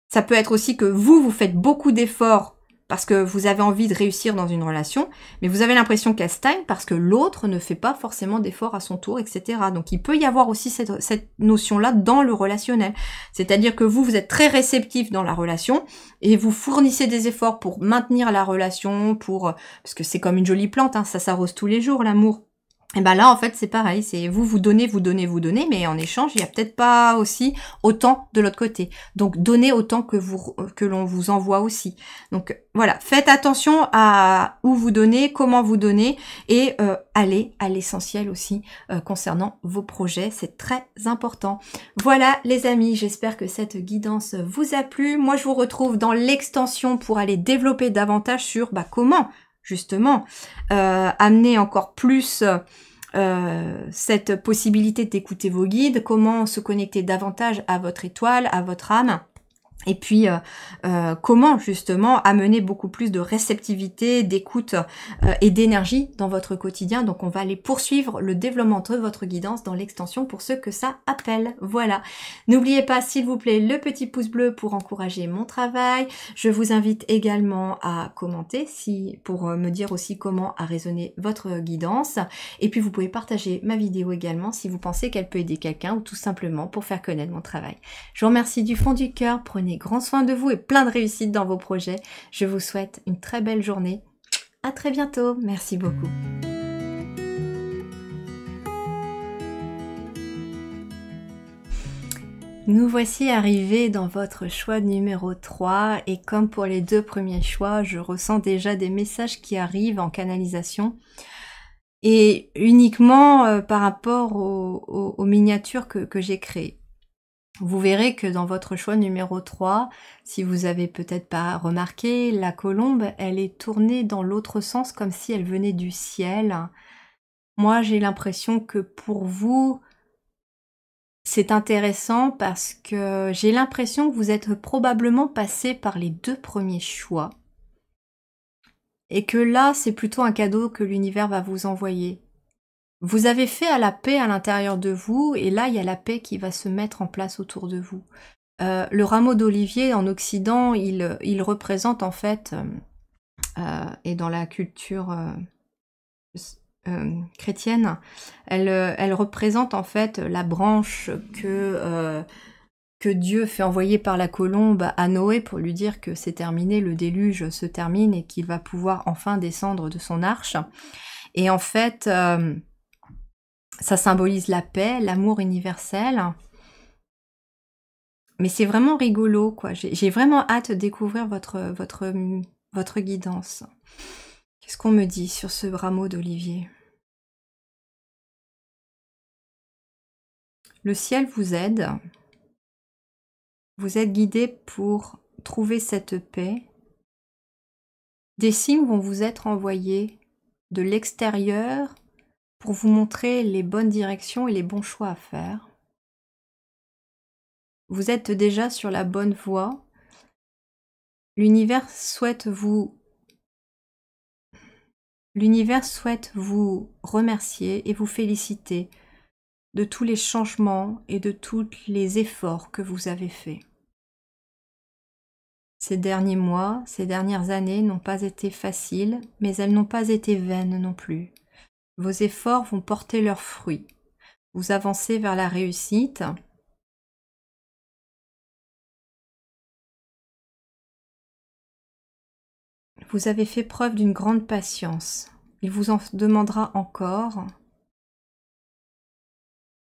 Ça peut être aussi que vous faites beaucoup d'efforts parce que vous avez envie de réussir dans une relation, mais vous avez l'impression qu'elle stagne parce que l'autre ne fait pas forcément d'efforts à son tour, etc. Donc il peut y avoir aussi cette notion-là dans le relationnel. C'est-à-dire que vous êtes très réceptif dans la relation et vous fournissez des efforts pour maintenir la relation, parce que c'est comme une jolie plante, hein, ça s'arrose tous les jours, l'amour. Et ben là, en fait, c'est pareil, c'est vous donnez, mais en échange, il n'y a peut-être pas aussi autant de l'autre côté. Donc, donnez autant que l'on vous envoie aussi. Donc, voilà, faites attention à où vous donnez, comment vous donnez, et allez à l'essentiel aussi concernant vos projets, c'est très important. Voilà, les amis, j'espère que cette guidance vous a plu. Moi, je vous retrouve dans l'extension pour aller développer davantage sur comment justement amener encore plus cette possibilité d'écouter vos guides, comment se connecter davantage à votre étoile, à votre âme. Et puis, comment justement amener beaucoup plus de réceptivité, d'écoute et d'énergie dans votre quotidien. Donc, on va aller poursuivre le développement de votre guidance dans l'extension pour ceux que ça appelle. Voilà. N'oubliez pas, s'il vous plaît, le petit pouce bleu pour encourager mon travail. Je vous invite également à commenter pour me dire aussi comment a résonné votre guidance. Et puis, vous pouvez partager ma vidéo également si vous pensez qu'elle peut aider quelqu'un ou tout simplement pour faire connaître mon travail. Je vous remercie du fond du cœur. Prenez grand soin de vous et plein de réussite dans vos projets. Je vous souhaite une très belle journée. À très bientôt. Merci beaucoup. Nous voici arrivés dans votre choix numéro 3 et comme pour les 2 premiers choix, je ressens déjà des messages qui arrivent en canalisation et uniquement par rapport aux miniatures que j'ai créées. Vous verrez que dans votre choix numéro 3, si vous avez peut-être pas remarqué, la colombe, elle est tournée dans l'autre sens comme si elle venait du ciel. Moi, j'ai l'impression que pour vous, c'est intéressant parce que j'ai l'impression que vous êtes probablement passé par les 2 premiers choix. et que là, c'est plutôt un cadeau que l'univers va vous envoyer. Vous avez fait à la paix à l'intérieur de vous, et là, il y a la paix qui va se mettre en place autour de vous. Le rameau d'olivier en Occident, il représente en fait, et dans la culture chrétienne, elle représente en fait la branche que Dieu fait envoyer par la colombe à Noé pour lui dire que c'est terminé, le déluge se termine et qu'il va pouvoir enfin descendre de son arche. Et en fait, ça symbolise la paix, l'amour universel. Mais c'est vraiment rigolo, quoi. J'ai vraiment hâte de découvrir votre guidance. Qu'est-ce qu'on me dit sur ce rameau d'olivier? Le ciel vous aide. Vous êtes guidé pour trouver cette paix. Des signes vont vous être envoyés de l'extérieur pour vous montrer les bonnes directions et les bons choix à faire. Vous êtes déjà sur la bonne voie. L'univers souhaite vous remercier et vous féliciter de tous les changements et de tous les efforts que vous avez faits. Ces derniers mois, ces dernières années n'ont pas été faciles, mais elles n'ont pas été vaines non plus. Vos efforts vont porter leurs fruits. Vous avancez vers la réussite. Vous avez fait preuve d'une grande patience. Il vous en demandera encore.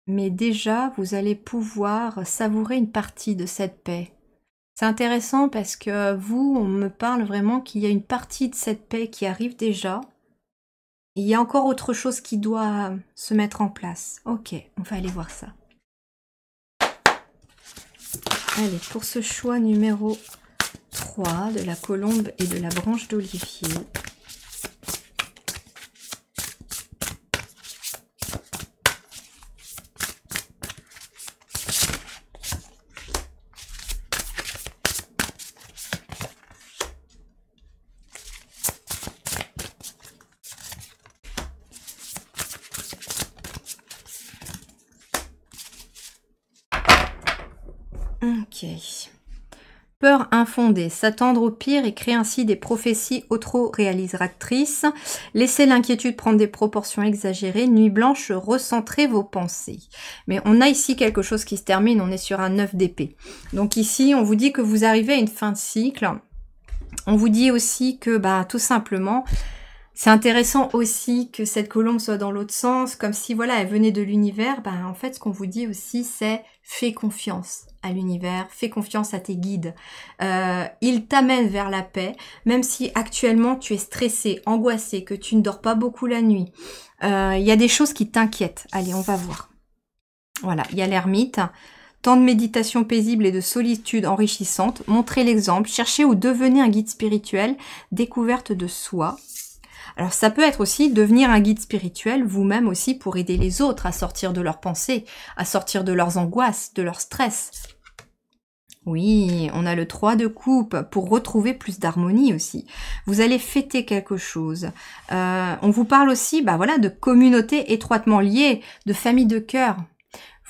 Mais déjà, vous allez pouvoir savourer une partie de cette paix. C'est intéressant parce que vous, on me parle vraiment qu'il y a une partie de cette paix qui arrive déjà. Il y a encore autre chose qui doit se mettre en place. Ok, on va aller voir ça. Allez, pour ce choix numéro 3 de la colombe et de la branche d'olivier. Ok. Peur infondée, s'attendre au pire et créer ainsi des prophéties auto-réalisatrices. Laissez l'inquiétude prendre des proportions exagérées. Nuit blanche, recentrez vos pensées. Mais on a ici quelque chose qui se termine, on est sur un 9 d'épée. Donc ici, on vous dit que vous arrivez à une fin de cycle. On vous dit aussi que, tout simplement, c'est intéressant aussi que cette colombe soit dans l'autre sens, comme si, voilà, elle venait de l'univers. En fait, ce qu'on vous dit aussi, c'est fais confiance à l'univers, fais confiance à tes guides. Ils t'amènent vers la paix, même si actuellement tu es stressé, angoissé, que tu ne dors pas beaucoup la nuit. Il y a des choses qui t'inquiètent. Allez, on va voir. Voilà, il y a l'ermite. Temps de méditation paisible et de solitude enrichissante. Montrez l'exemple. Cherchez ou devenez un guide spirituel. Découverte de soi. Alors ça peut être aussi devenir un guide spirituel vous-même aussi pour aider les autres à sortir de leurs pensées, à sortir de leurs angoisses, de leur stress. Oui, on a le 3 de coupe pour retrouver plus d'harmonie aussi. Vous allez fêter quelque chose. On vous parle aussi voilà, de communautés étroitement liées, de famille de cœur.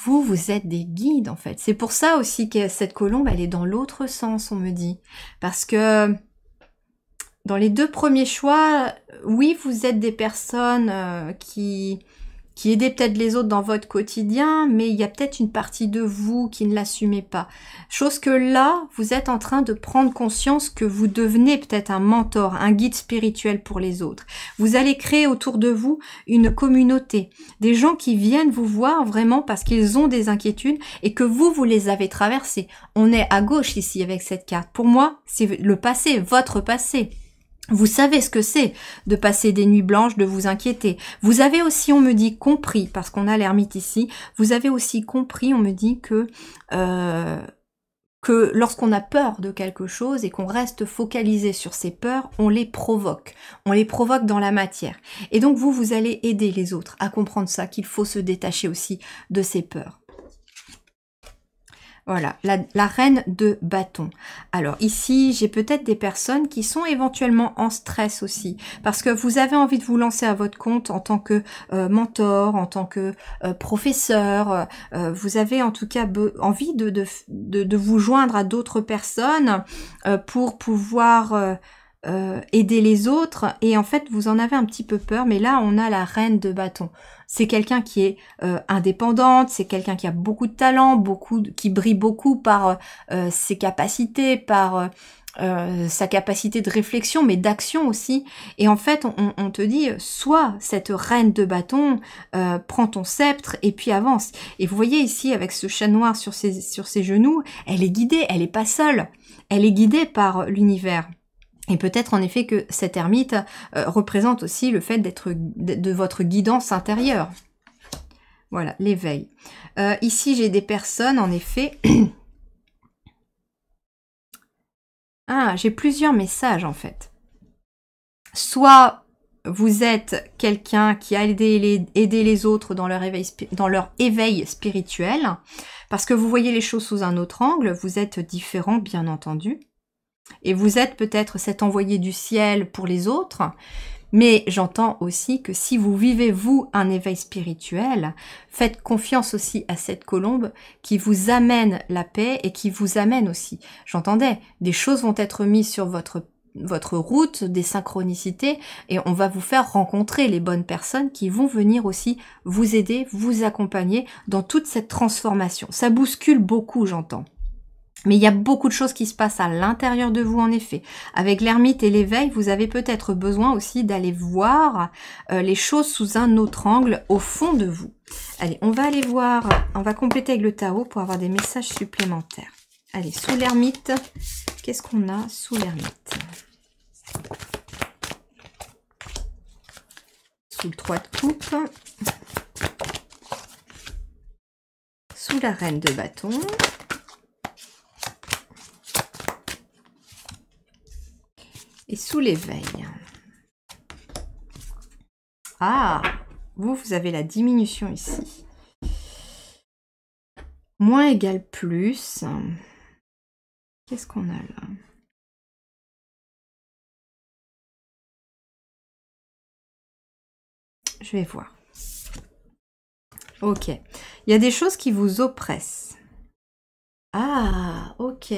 Vous êtes des guides en fait. C'est pour ça aussi que cette colombe, elle est dans l'autre sens, on me dit. Parce que dans les deux premiers choix, oui, vous êtes des personnes qui aidez peut-être les autres dans votre quotidien, mais il y a peut-être une partie de vous qui ne l'assumez pas. Chose que là, vous êtes en train de prendre conscience que vous devenez peut-être un mentor, un guide spirituel pour les autres. Vous allez créer autour de vous une communauté, des gens qui viennent vous voir vraiment parce qu'ils ont des inquiétudes et que vous les avez traversées. On est à gauche ici avec cette carte. Pour moi, c'est le passé, votre passé. Vous savez ce que c'est de passer des nuits blanches, de vous inquiéter. Vous avez aussi, on me dit, compris, parce qu'on a l'ermite ici, vous avez aussi compris, on me dit que lorsqu'on a peur de quelque chose et qu'on reste focalisé sur ces peurs, on les provoque. On les provoque dans la matière. Et donc vous allez aider les autres à comprendre ça, qu'il faut se détacher aussi de ces peurs. Voilà, la reine de bâton. Alors ici, j'ai peut-être des personnes qui sont éventuellement en stress aussi, parce que vous avez envie de vous lancer à votre compte en tant que mentor, en tant que professeur. Vous avez en tout cas envie de vous joindre à d'autres personnes pour pouvoir aider les autres. Et en fait, vous en avez un petit peu peur, mais là, on a la reine de bâton. C'est quelqu'un qui est indépendante, c'est quelqu'un qui a beaucoup de talent, qui brille beaucoup par ses capacités, par sa capacité de réflexion, mais d'action aussi. Et en fait, on te dit, sois cette reine de bâton, prends ton sceptre et puis avance. Et vous voyez ici, avec ce chat noir sur ses genoux, elle est guidée, elle n'est pas seule. Elle est guidée par l'univers. Et peut-être en effet que cette ermite représente aussi le fait de votre guidance intérieure. Voilà, l'éveil. Ici, j'ai des personnes, en effet... ah, j'ai plusieurs messages, en fait. Soit vous êtes quelqu'un qui a aidé les autres dans leur éveil spirituel, parce que vous voyez les choses sous un autre angle, vous êtes différent, bien entendu. Et vous êtes peut-être cet envoyé du ciel pour les autres, mais j'entends aussi que si vous vivez, vous, un éveil spirituel, faites confiance aussi à cette colombe qui vous amène la paix et qui vous amène aussi. J'entendais, des choses vont être mises sur votre route, des synchronicités, et on va vous faire rencontrer les bonnes personnes qui vont venir aussi vous aider, vous accompagner dans toute cette transformation. Ça bouscule beaucoup, j'entends. Mais il y a beaucoup de choses qui se passent à l'intérieur de vous, en effet. Avec l'ermite et l'éveil, vous avez peut-être besoin aussi d'aller voir les choses sous un autre angle au fond de vous. Allez, on va aller voir, on va compléter avec le tarot pour avoir des messages supplémentaires. Allez, sous l'ermite, qu'est-ce qu'on a sous l'ermite? Sous le 3 de coupe. Sous la reine de bâton. Et sous l'éveil. Ah, vous avez la diminution ici. Moins égale plus. Qu'est-ce qu'on a là? Je vais voir. Ok. Il y a des choses qui vous oppressent. Ah, ok.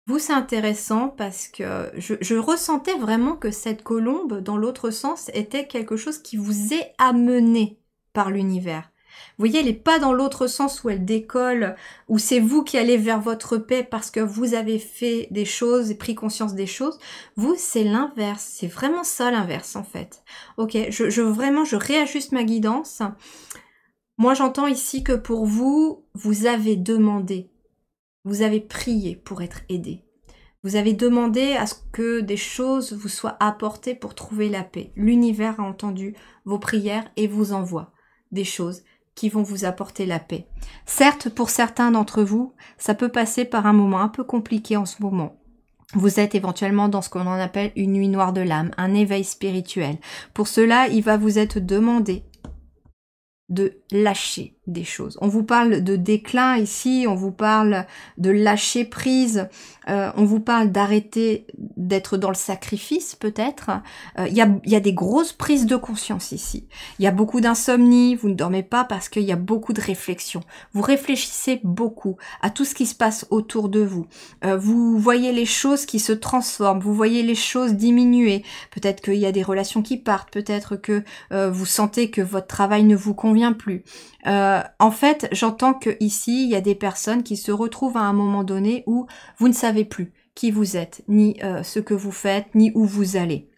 Vous, c'est intéressant parce que je ressentais vraiment que cette colombe, dans l'autre sens, était quelque chose qui vous est amené par l'univers. Vous voyez, elle n'est pas dans l'autre sens où elle décolle, où c'est vous qui allez vers votre paix parce que vous avez fait des choses et pris conscience des choses. Vous, c'est l'inverse. C'est vraiment ça l'inverse, en fait. Ok, vraiment, je réajuste ma guidance. Moi, j'entends ici que pour vous, vous avez demandé. Vous avez prié pour être aidé. Vous avez demandé à ce que des choses vous soient apportées pour trouver la paix. L'univers a entendu vos prières et vous envoie des choses qui vont vous apporter la paix. Certes, pour certains d'entre vous, ça peut passer par un moment un peu compliqué en ce moment. Vous êtes éventuellement dans ce qu'on appelle une nuit noire de l'âme, un éveil spirituel. Pour cela, il va vous être demandé de lâcher des choses. On vous parle de déclin ici, on vous parle de lâcher prise, on vous parle d'arrêter d'être dans le sacrifice peut-être. Il y a des grosses prises de conscience ici. Il y a beaucoup d'insomnie, vous ne dormez pas parce qu'il y a beaucoup de réflexion. Vous réfléchissez beaucoup à tout ce qui se passe autour de vous. Vous voyez les choses qui se transforment, vous voyez les choses diminuer. Peut-être qu'il y a des relations qui partent, peut-être que vous sentez que votre travail ne vous convient plus. En fait, j'entends que ici, il y a des personnes qui se retrouvent à un moment donné où vous ne savez plus qui vous êtes, ni ce que vous faites, ni où vous allez.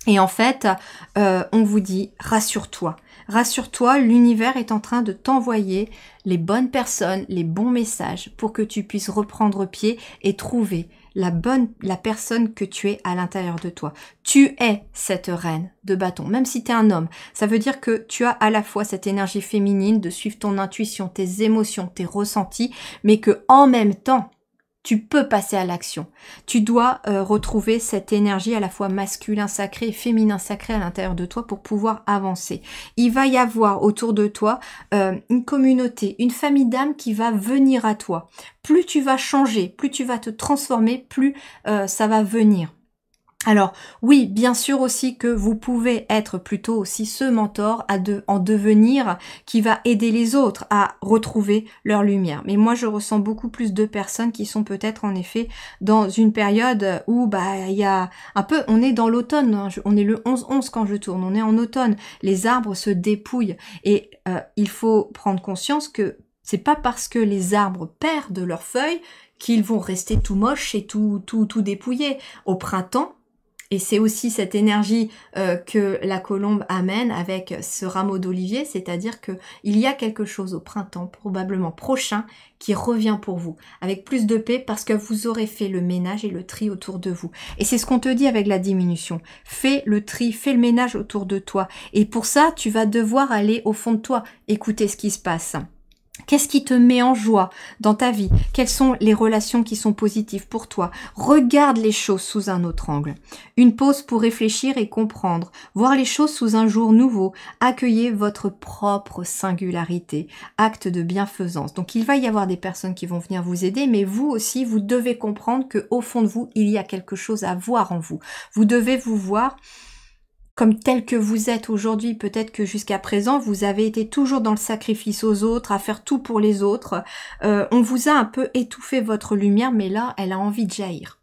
Et en fait, on vous dit, rassure-toi. Rassure-toi, l'univers est en train de t'envoyer les bonnes personnes, les bons messages pour que tu puisses reprendre pied et trouver la personne que tu es à l'intérieur de toi. Tu es cette reine de bâton, même si tu es un homme. Ça veut dire que tu as à la fois cette énergie féminine de suivre ton intuition, tes émotions, tes ressentis, mais que en même temps, tu peux passer à l'action. Tu dois retrouver cette énergie à la fois masculin sacré et féminin sacré à l'intérieur de toi pour pouvoir avancer. Il va y avoir autour de toi une communauté, une famille d'âmes qui va venir à toi. Plus tu vas changer, plus tu vas te transformer, plus ça va venir. Alors oui, bien sûr aussi que vous pouvez être plutôt aussi ce mentor en devenir qui va aider les autres à retrouver leur lumière. Mais moi je ressens beaucoup plus de personnes qui sont peut-être en effet dans une période où il y a un peu, on est dans l'automne, hein, on est le 11-11 quand je tourne, on est en automne, les arbres se dépouillent et il faut prendre conscience que c'est pas parce que les arbres perdent leurs feuilles qu'ils vont rester tout moches et tout dépouillés. Au printemps, et c'est aussi cette énergie que la colombe amène avec ce rameau d'olivier, c'est-à-dire que il y a quelque chose au printemps, probablement prochain, qui revient pour vous, avec plus de paix, parce que vous aurez fait le ménage et le tri autour de vous. Et c'est ce qu'on te dit avec la diminution. Fais le tri, fais le ménage autour de toi. Et pour ça, tu vas devoir aller au fond de toi, écouter ce qui se passe. Qu'est-ce qui te met en joie dans ta vie? Quelles sont les relations qui sont positives pour toi? Regarde les choses sous un autre angle. Une pause pour réfléchir et comprendre. Voir les choses sous un jour nouveau. Accueillez votre propre singularité. Acte de bienfaisance. Donc il va y avoir des personnes qui vont venir vous aider, mais vous aussi, vous devez comprendre qu'au fond de vous, il y a quelque chose à voir en vous. Vous devez vous voir comme tel que vous êtes aujourd'hui. Peut-être que jusqu'à présent, vous avez été toujours dans le sacrifice aux autres, à faire tout pour les autres. On vous a un peu étouffé votre lumière, mais là, elle a envie de jaillir.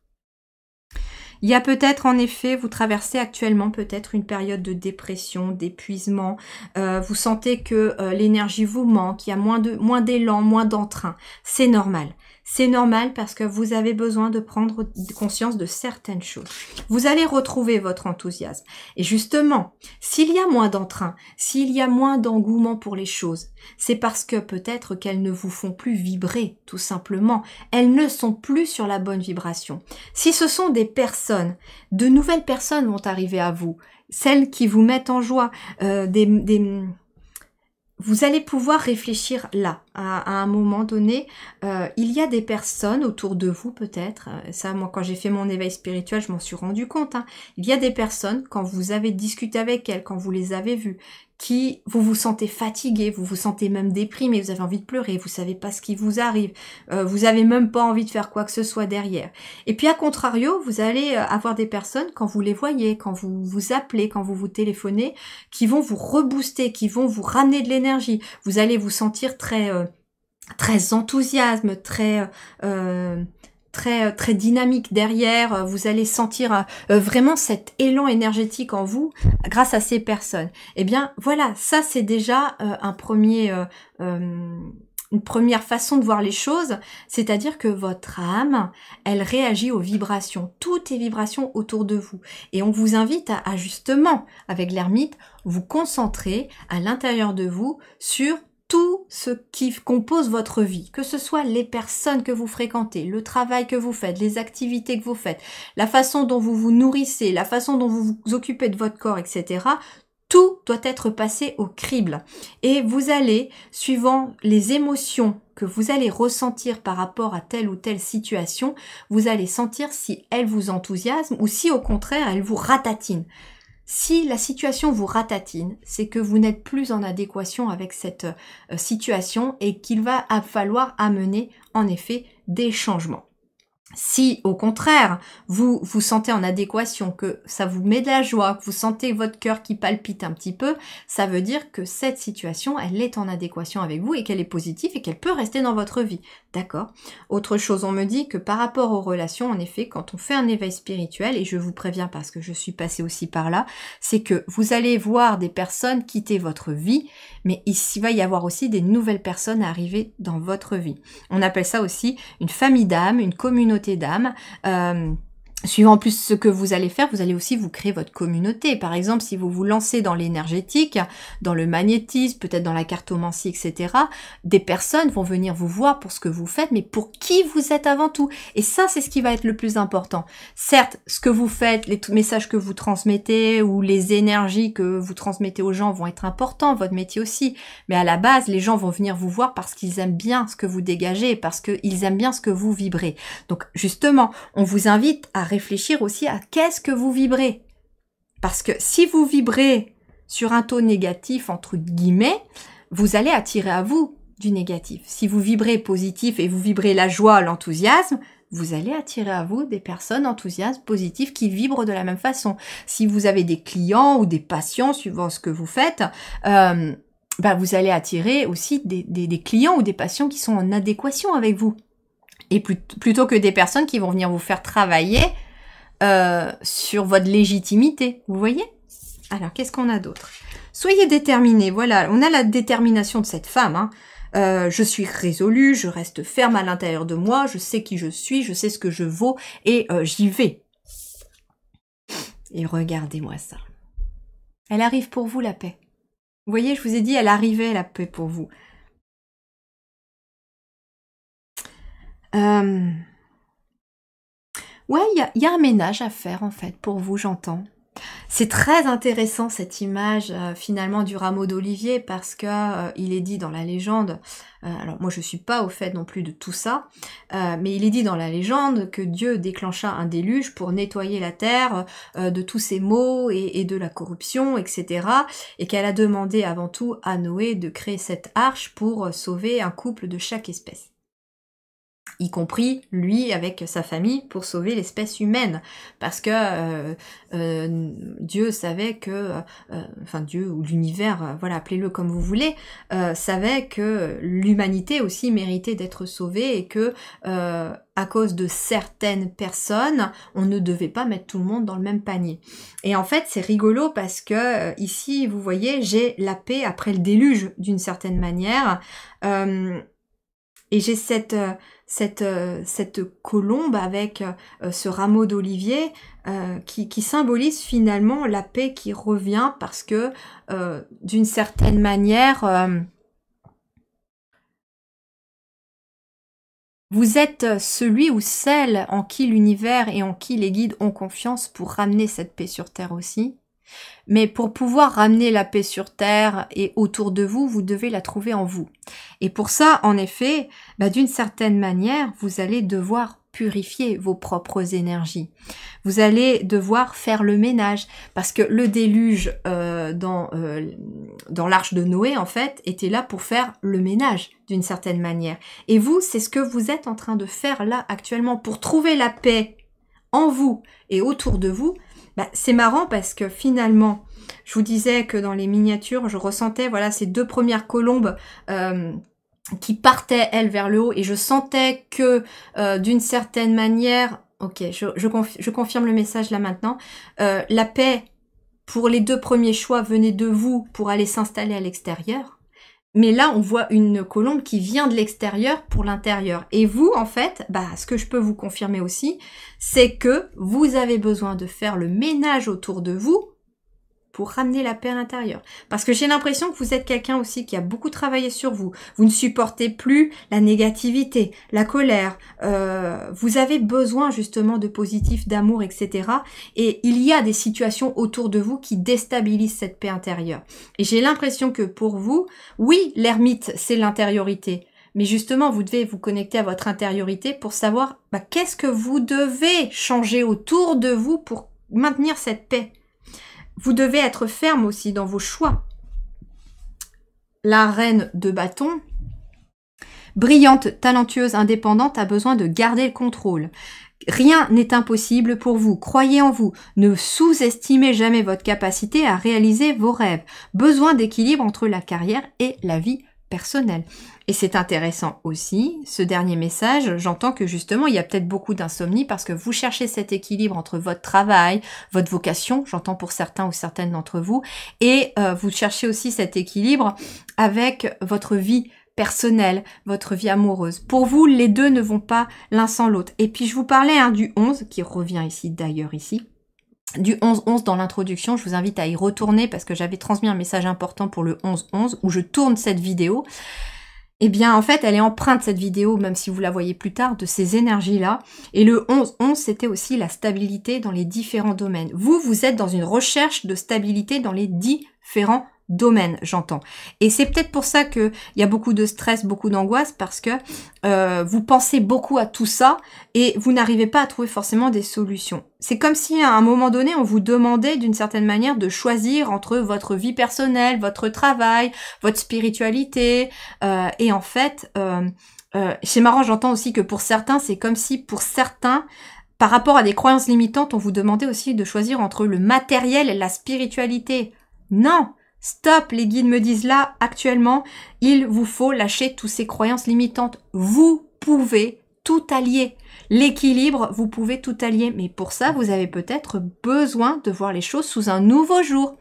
Il y a peut-être, en effet, vous traversez actuellement peut-être une période de dépression, d'épuisement. Vous sentez que l'énergie vous manque, il y a moins d'élan, moins d'entrain. C'est normal. C'est normal parce que vous avez besoin de prendre conscience de certaines choses. Vous allez retrouver votre enthousiasme. Et justement, s'il y a moins d'entrain, s'il y a moins d'engouement pour les choses, c'est parce que peut-être qu'elles ne vous font plus vibrer, tout simplement. Elles ne sont plus sur la bonne vibration. Si ce sont des personnes, de nouvelles personnes vont arriver à vous, celles qui vous mettent en joie, vous allez pouvoir réfléchir là, à un moment donné. Il y a des personnes autour de vous peut-être, ça moi quand j'ai fait mon éveil spirituel je m'en suis rendu compte, hein. Il y a des personnes, quand vous avez discuté avec elles, quand vous les avez vues, qui vous vous sentez fatigué, vous vous sentez même déprimé, vous avez envie de pleurer, vous savez pas ce qui vous arrive, vous avez même pas envie de faire quoi que ce soit derrière. Et puis à contrario, vous allez avoir des personnes, quand vous les voyez, quand vous vous appelez, quand vous téléphonez, qui vont vous rebooster, qui vont vous ramener de l'énergie. Vous allez vous sentir très enthousiasme, très dynamique derrière. Vous allez sentir vraiment cet élan énergétique en vous grâce à ces personnes. Eh bien voilà, ça c'est déjà une première façon de voir les choses, c'est-à-dire que votre âme, elle réagit aux vibrations, toutes les vibrations autour de vous. Et on vous invite à justement, avec l'ermite, vous concentrer à l'intérieur de vous sur tout ce qui compose votre vie, que ce soit les personnes que vous fréquentez, le travail que vous faites, les activités que vous faites, la façon dont vous vous nourrissez, la façon dont vous vous occupez de votre corps, etc. Tout doit être passé au crible. Et vous allez, suivant les émotions que vous allez ressentir par rapport à telle ou telle situation, vous allez sentir si elle vous enthousiasme ou si au contraire elle vous ratatine. Si la situation vous ratatine, c'est que vous n'êtes plus en adéquation avec cette situation et qu'il va falloir amener en effet des changements. Si au contraire, vous vous sentez en adéquation, que ça vous met de la joie, que vous sentez votre cœur qui palpite un petit peu, ça veut dire que cette situation, elle est en adéquation avec vous et qu'elle est positive et qu'elle peut rester dans votre vie. D'accord? Autre chose, on me dit que par rapport aux relations, en effet, quand on fait un éveil spirituel, et je vous préviens parce que je suis passée aussi par là, c'est que vous allez voir des personnes quitter votre vie, mais ici va y avoir aussi des nouvelles personnes à arriver dans votre vie. On appelle ça aussi une famille d'âmes, une communauté d'âmes. Suivant plus ce que vous allez faire, vous allez aussi vous créer votre communauté. Par exemple, si vous vous lancez dans l'énergétique, dans le magnétisme, peut-être dans la cartomancie, etc., des personnes vont venir vous voir pour ce que vous faites, mais pour qui vous êtes avant tout. Et ça, c'est ce qui va être le plus important. Certes, ce que vous faites, les messages que vous transmettez ou les énergies que vous transmettez aux gens vont être importants, votre métier aussi. Mais à la base, les gens vont venir vous voir parce qu'ils aiment bien ce que vous dégagez, parce qu'ils aiment bien ce que vous vibrez. Donc, justement, on vous invite à réfléchir aussi à qu'est-ce que vous vibrez. Parce que si vous vibrez sur un taux négatif, entre guillemets, vous allez attirer à vous du négatif. Si vous vibrez positif et vous vibrez la joie, l'enthousiasme, vous allez attirer à vous des personnes enthousiastes, positives, qui vibrent de la même façon. Si vous avez des clients ou des patients, suivant ce que vous faites, vous allez attirer aussi des clients ou des patients qui sont en adéquation avec vous. Et plutôt que des personnes qui vont venir vous faire travailler sur votre légitimité, vous voyez? Alors, qu'est-ce qu'on a d'autre? Soyez déterminés, voilà, on a la détermination de cette femme, hein. Je suis résolue, je reste ferme à l'intérieur de moi, je sais qui je suis, je sais ce que je vaux, et j'y vais. Et regardez-moi ça. Elle arrive pour vous, la paix. Vous voyez, je vous ai dit, elle arrivait, la paix pour vous. Ouais, il y a un ménage à faire, en fait, pour vous, j'entends. C'est très intéressant, cette image, finalement, du rameau d'olivier, parce que il est dit dans la légende, alors moi je suis pas au fait non plus de tout ça, mais il est dit dans la légende que Dieu déclencha un déluge pour nettoyer la terre de tous ses maux et de la corruption, etc. Et qu'elle a demandé avant tout à Noé de créer cette arche pour sauver un couple de chaque espèce. Y compris lui avec sa famille pour sauver l'espèce humaine, parce que Dieu savait que, enfin Dieu ou l'univers, voilà, appelez-le comme vous voulez, savait que l'humanité aussi méritait d'être sauvée et que à cause de certaines personnes, on ne devait pas mettre tout le monde dans le même panier. Et en fait, c'est rigolo parce que ici, vous voyez, j'ai la paix après le déluge d'une certaine manière. Et j'ai cette colombe avec ce rameau d'olivier qui symbolise finalement la paix qui revient parce que d'une certaine manière, vous êtes celui ou celle en qui l'univers et en qui les guides ont confiance pour ramener cette paix sur Terre aussi. Mais pour pouvoir ramener la paix sur Terre et autour de vous, vous devez la trouver en vous. Et pour ça, en effet, d'une certaine manière, vous allez devoir purifier vos propres énergies. Vous allez devoir faire le ménage, parce que le déluge dans l'arche de Noé, en fait, était là pour faire le ménage, d'une certaine manière. Et vous, c'est ce que vous êtes en train de faire là, actuellement, pour trouver la paix en vous et autour de vous. C'est marrant parce que finalement, je vous disais que dans les miniatures, je ressentais voilà ces deux premières colombes qui partaient, elles, vers le haut, et je sentais que d'une certaine manière, ok, je confirme le message là maintenant, la paix pour les deux premiers choix venait de vous pour aller s'installer à l'extérieur. Mais là, on voit une colombe qui vient de l'extérieur pour l'intérieur. Et vous, en fait, ce que je peux vous confirmer aussi, c'est que vous avez besoin de faire le ménage autour de vous pour ramener la paix à l'intérieur. Parce que j'ai l'impression que vous êtes quelqu'un aussi qui a beaucoup travaillé sur vous. Vous ne supportez plus la négativité, la colère. Vous avez besoin justement de positif, d'amour, etc. Et il y a des situations autour de vous qui déstabilisent cette paix intérieure. Et j'ai l'impression que pour vous, oui, l'ermite, c'est l'intériorité. Mais justement, vous devez vous connecter à votre intériorité pour savoir qu'est-ce que vous devez changer autour de vous pour maintenir cette paix. Vous devez être ferme aussi dans vos choix. La reine de bâton, brillante, talentueuse, indépendante, a besoin de garder le contrôle. Rien n'est impossible pour vous. Croyez en vous. Ne sous-estimez jamais votre capacité à réaliser vos rêves. Besoin d'équilibre entre la carrière et la vie personnelle. Et c'est intéressant aussi, ce dernier message, j'entends que justement, il y a peut-être beaucoup d'insomnie parce que vous cherchez cet équilibre entre votre travail, votre vocation, j'entends pour certains ou certaines d'entre vous, et vous cherchez aussi cet équilibre avec votre vie personnelle, votre vie amoureuse. Pour vous, les deux ne vont pas l'un sans l'autre. Et puis, je vous parlais du 11, qui revient ici, d'ailleurs ici, du 11-11 dans l'introduction. Je vous invite à y retourner parce que j'avais transmis un message important pour le 11-11 où je tourne cette vidéo. Eh bien, en fait, elle est empreinte, cette vidéo, même si vous la voyez plus tard, de ces énergies-là. Et le 11-11, c'était aussi la stabilité dans les différents domaines. Vous, vous êtes dans une recherche de stabilité dans les différents domaines, j'entends. Et c'est peut-être pour ça qu'il y a beaucoup de stress, beaucoup d'angoisse, parce que vous pensez beaucoup à tout ça et vous n'arrivez pas à trouver forcément des solutions. C'est comme si à un moment donné, on vous demandait d'une certaine manière de choisir entre votre vie personnelle, votre travail, votre spiritualité. Et en fait, c'est marrant, j'entends aussi que pour certains, c'est comme si pour certains, par rapport à des croyances limitantes, on vous demandait aussi de choisir entre le matériel et la spiritualité. Non! Stop, les guides me disent là, actuellement, il vous faut lâcher toutes ces croyances limitantes. Vous pouvez tout allier. L'équilibre, vous pouvez tout allier. Mais pour ça, vous avez peut-être besoin de voir les choses sous un nouveau jour.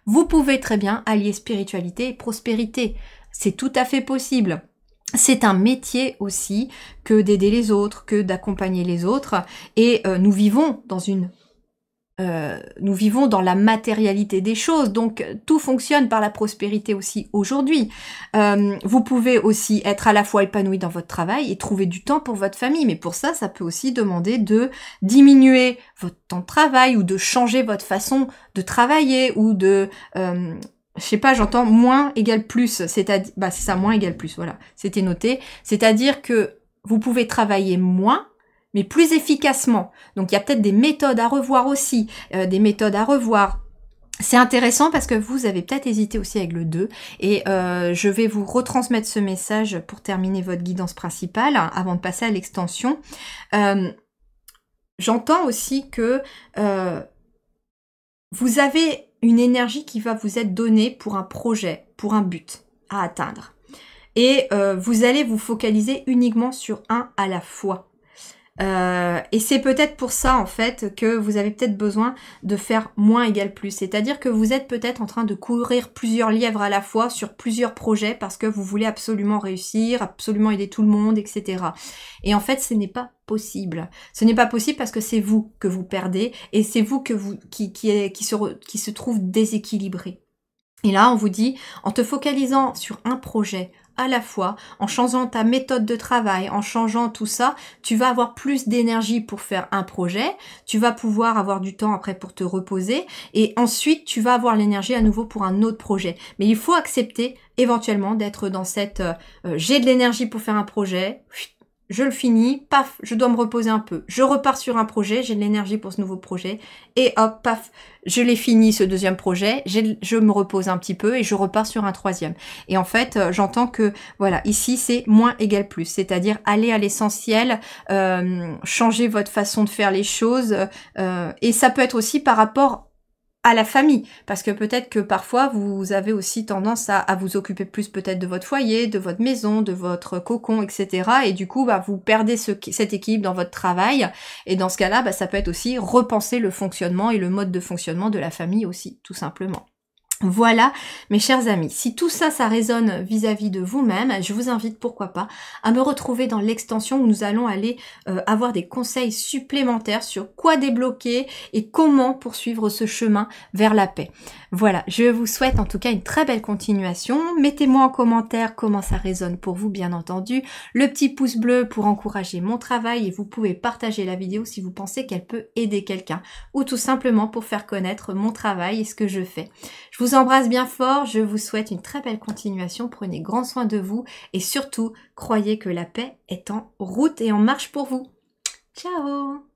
Vous pouvez très bien allier spiritualité et prospérité. C'est tout à fait possible. C'est un métier aussi que d'aider les autres, que d'accompagner les autres. Et nous vivons dans la matérialité des choses, donc tout fonctionne par la prospérité aussi aujourd'hui. Vous pouvez aussi être à la fois épanoui dans votre travail et trouver du temps pour votre famille, mais pour ça, ça peut aussi demander de diminuer votre temps de travail ou de changer votre façon de travailler ou de... je sais pas, j'entends moins égale plus, c'est-à-dire... Bah c'est ça, moins égale plus, voilà, c'était noté. C'est-à-dire que vous pouvez travailler moins, mais plus efficacement. Donc il y a peut-être des méthodes à revoir aussi, C'est intéressant parce que vous avez peut-être hésité aussi avec le 2 et je vais vous retransmettre ce message pour terminer votre guidance principale avant de passer à l'extension. J'entends aussi que vous avez une énergie qui va vous être donnée pour un projet, pour un but à atteindre. Et vous allez vous focaliser uniquement sur un à la fois. Et c'est peut-être pour ça en fait que vous avez peut-être besoin de faire moins égale plus, c'est-à-dire que vous êtes peut-être en train de courir plusieurs lièvres à la fois sur plusieurs projets parce que vous voulez absolument réussir, absolument aider tout le monde, etc. Et en fait ce n'est pas possible. Ce n'est pas possible parce que c'est vous que vous perdez et c'est vous qui se trouve déséquilibré. Et là on vous dit, en te focalisant sur un projet à la fois, en changeant ta méthode de travail, en changeant tout ça, tu vas avoir plus d'énergie pour faire un projet, tu vas pouvoir avoir du temps après pour te reposer, et ensuite tu vas avoir l'énergie à nouveau pour un autre projet. Mais il faut accepter éventuellement d'être dans cette j'ai de l'énergie pour faire un projet, je le finis, paf, je dois me reposer un peu. Je repars sur un projet, j'ai de l'énergie pour ce nouveau projet. Et hop, paf, je l'ai fini ce deuxième projet, je me repose un petit peu et je repars sur un troisième. Et en fait, j'entends que, voilà, ici c'est moins égale plus. C'est-à-dire aller à l'essentiel, changer votre façon de faire les choses. Et ça peut être aussi par rapport à la famille, parce que peut-être que parfois vous avez aussi tendance à vous occuper plus peut-être de votre foyer, de votre maison, de votre cocon, etc. Et du coup, vous perdez cet équilibre dans votre travail. Et dans ce cas-là, ça peut être aussi repenser le fonctionnement et le mode de fonctionnement de la famille aussi, tout simplement. Voilà, mes chers amis, si tout ça, ça résonne vis-à-vis de vous-même, je vous invite, pourquoi pas, à me retrouver dans l'extension où nous allons aller avoir des conseils supplémentaires sur quoi débloquer et comment poursuivre ce chemin vers la paix. Voilà, je vous souhaite en tout cas une très belle continuation. Mettez-moi en commentaire comment ça résonne pour vous, bien entendu. Le petit pouce bleu pour encourager mon travail et vous pouvez partager la vidéo si vous pensez qu'elle peut aider quelqu'un ou tout simplement pour faire connaître mon travail et ce que je fais. Je vous embrasse bien fort, je vous souhaite une très belle continuation, prenez grand soin de vous et surtout, croyez que la paix est en route et en marche pour vous. Ciao!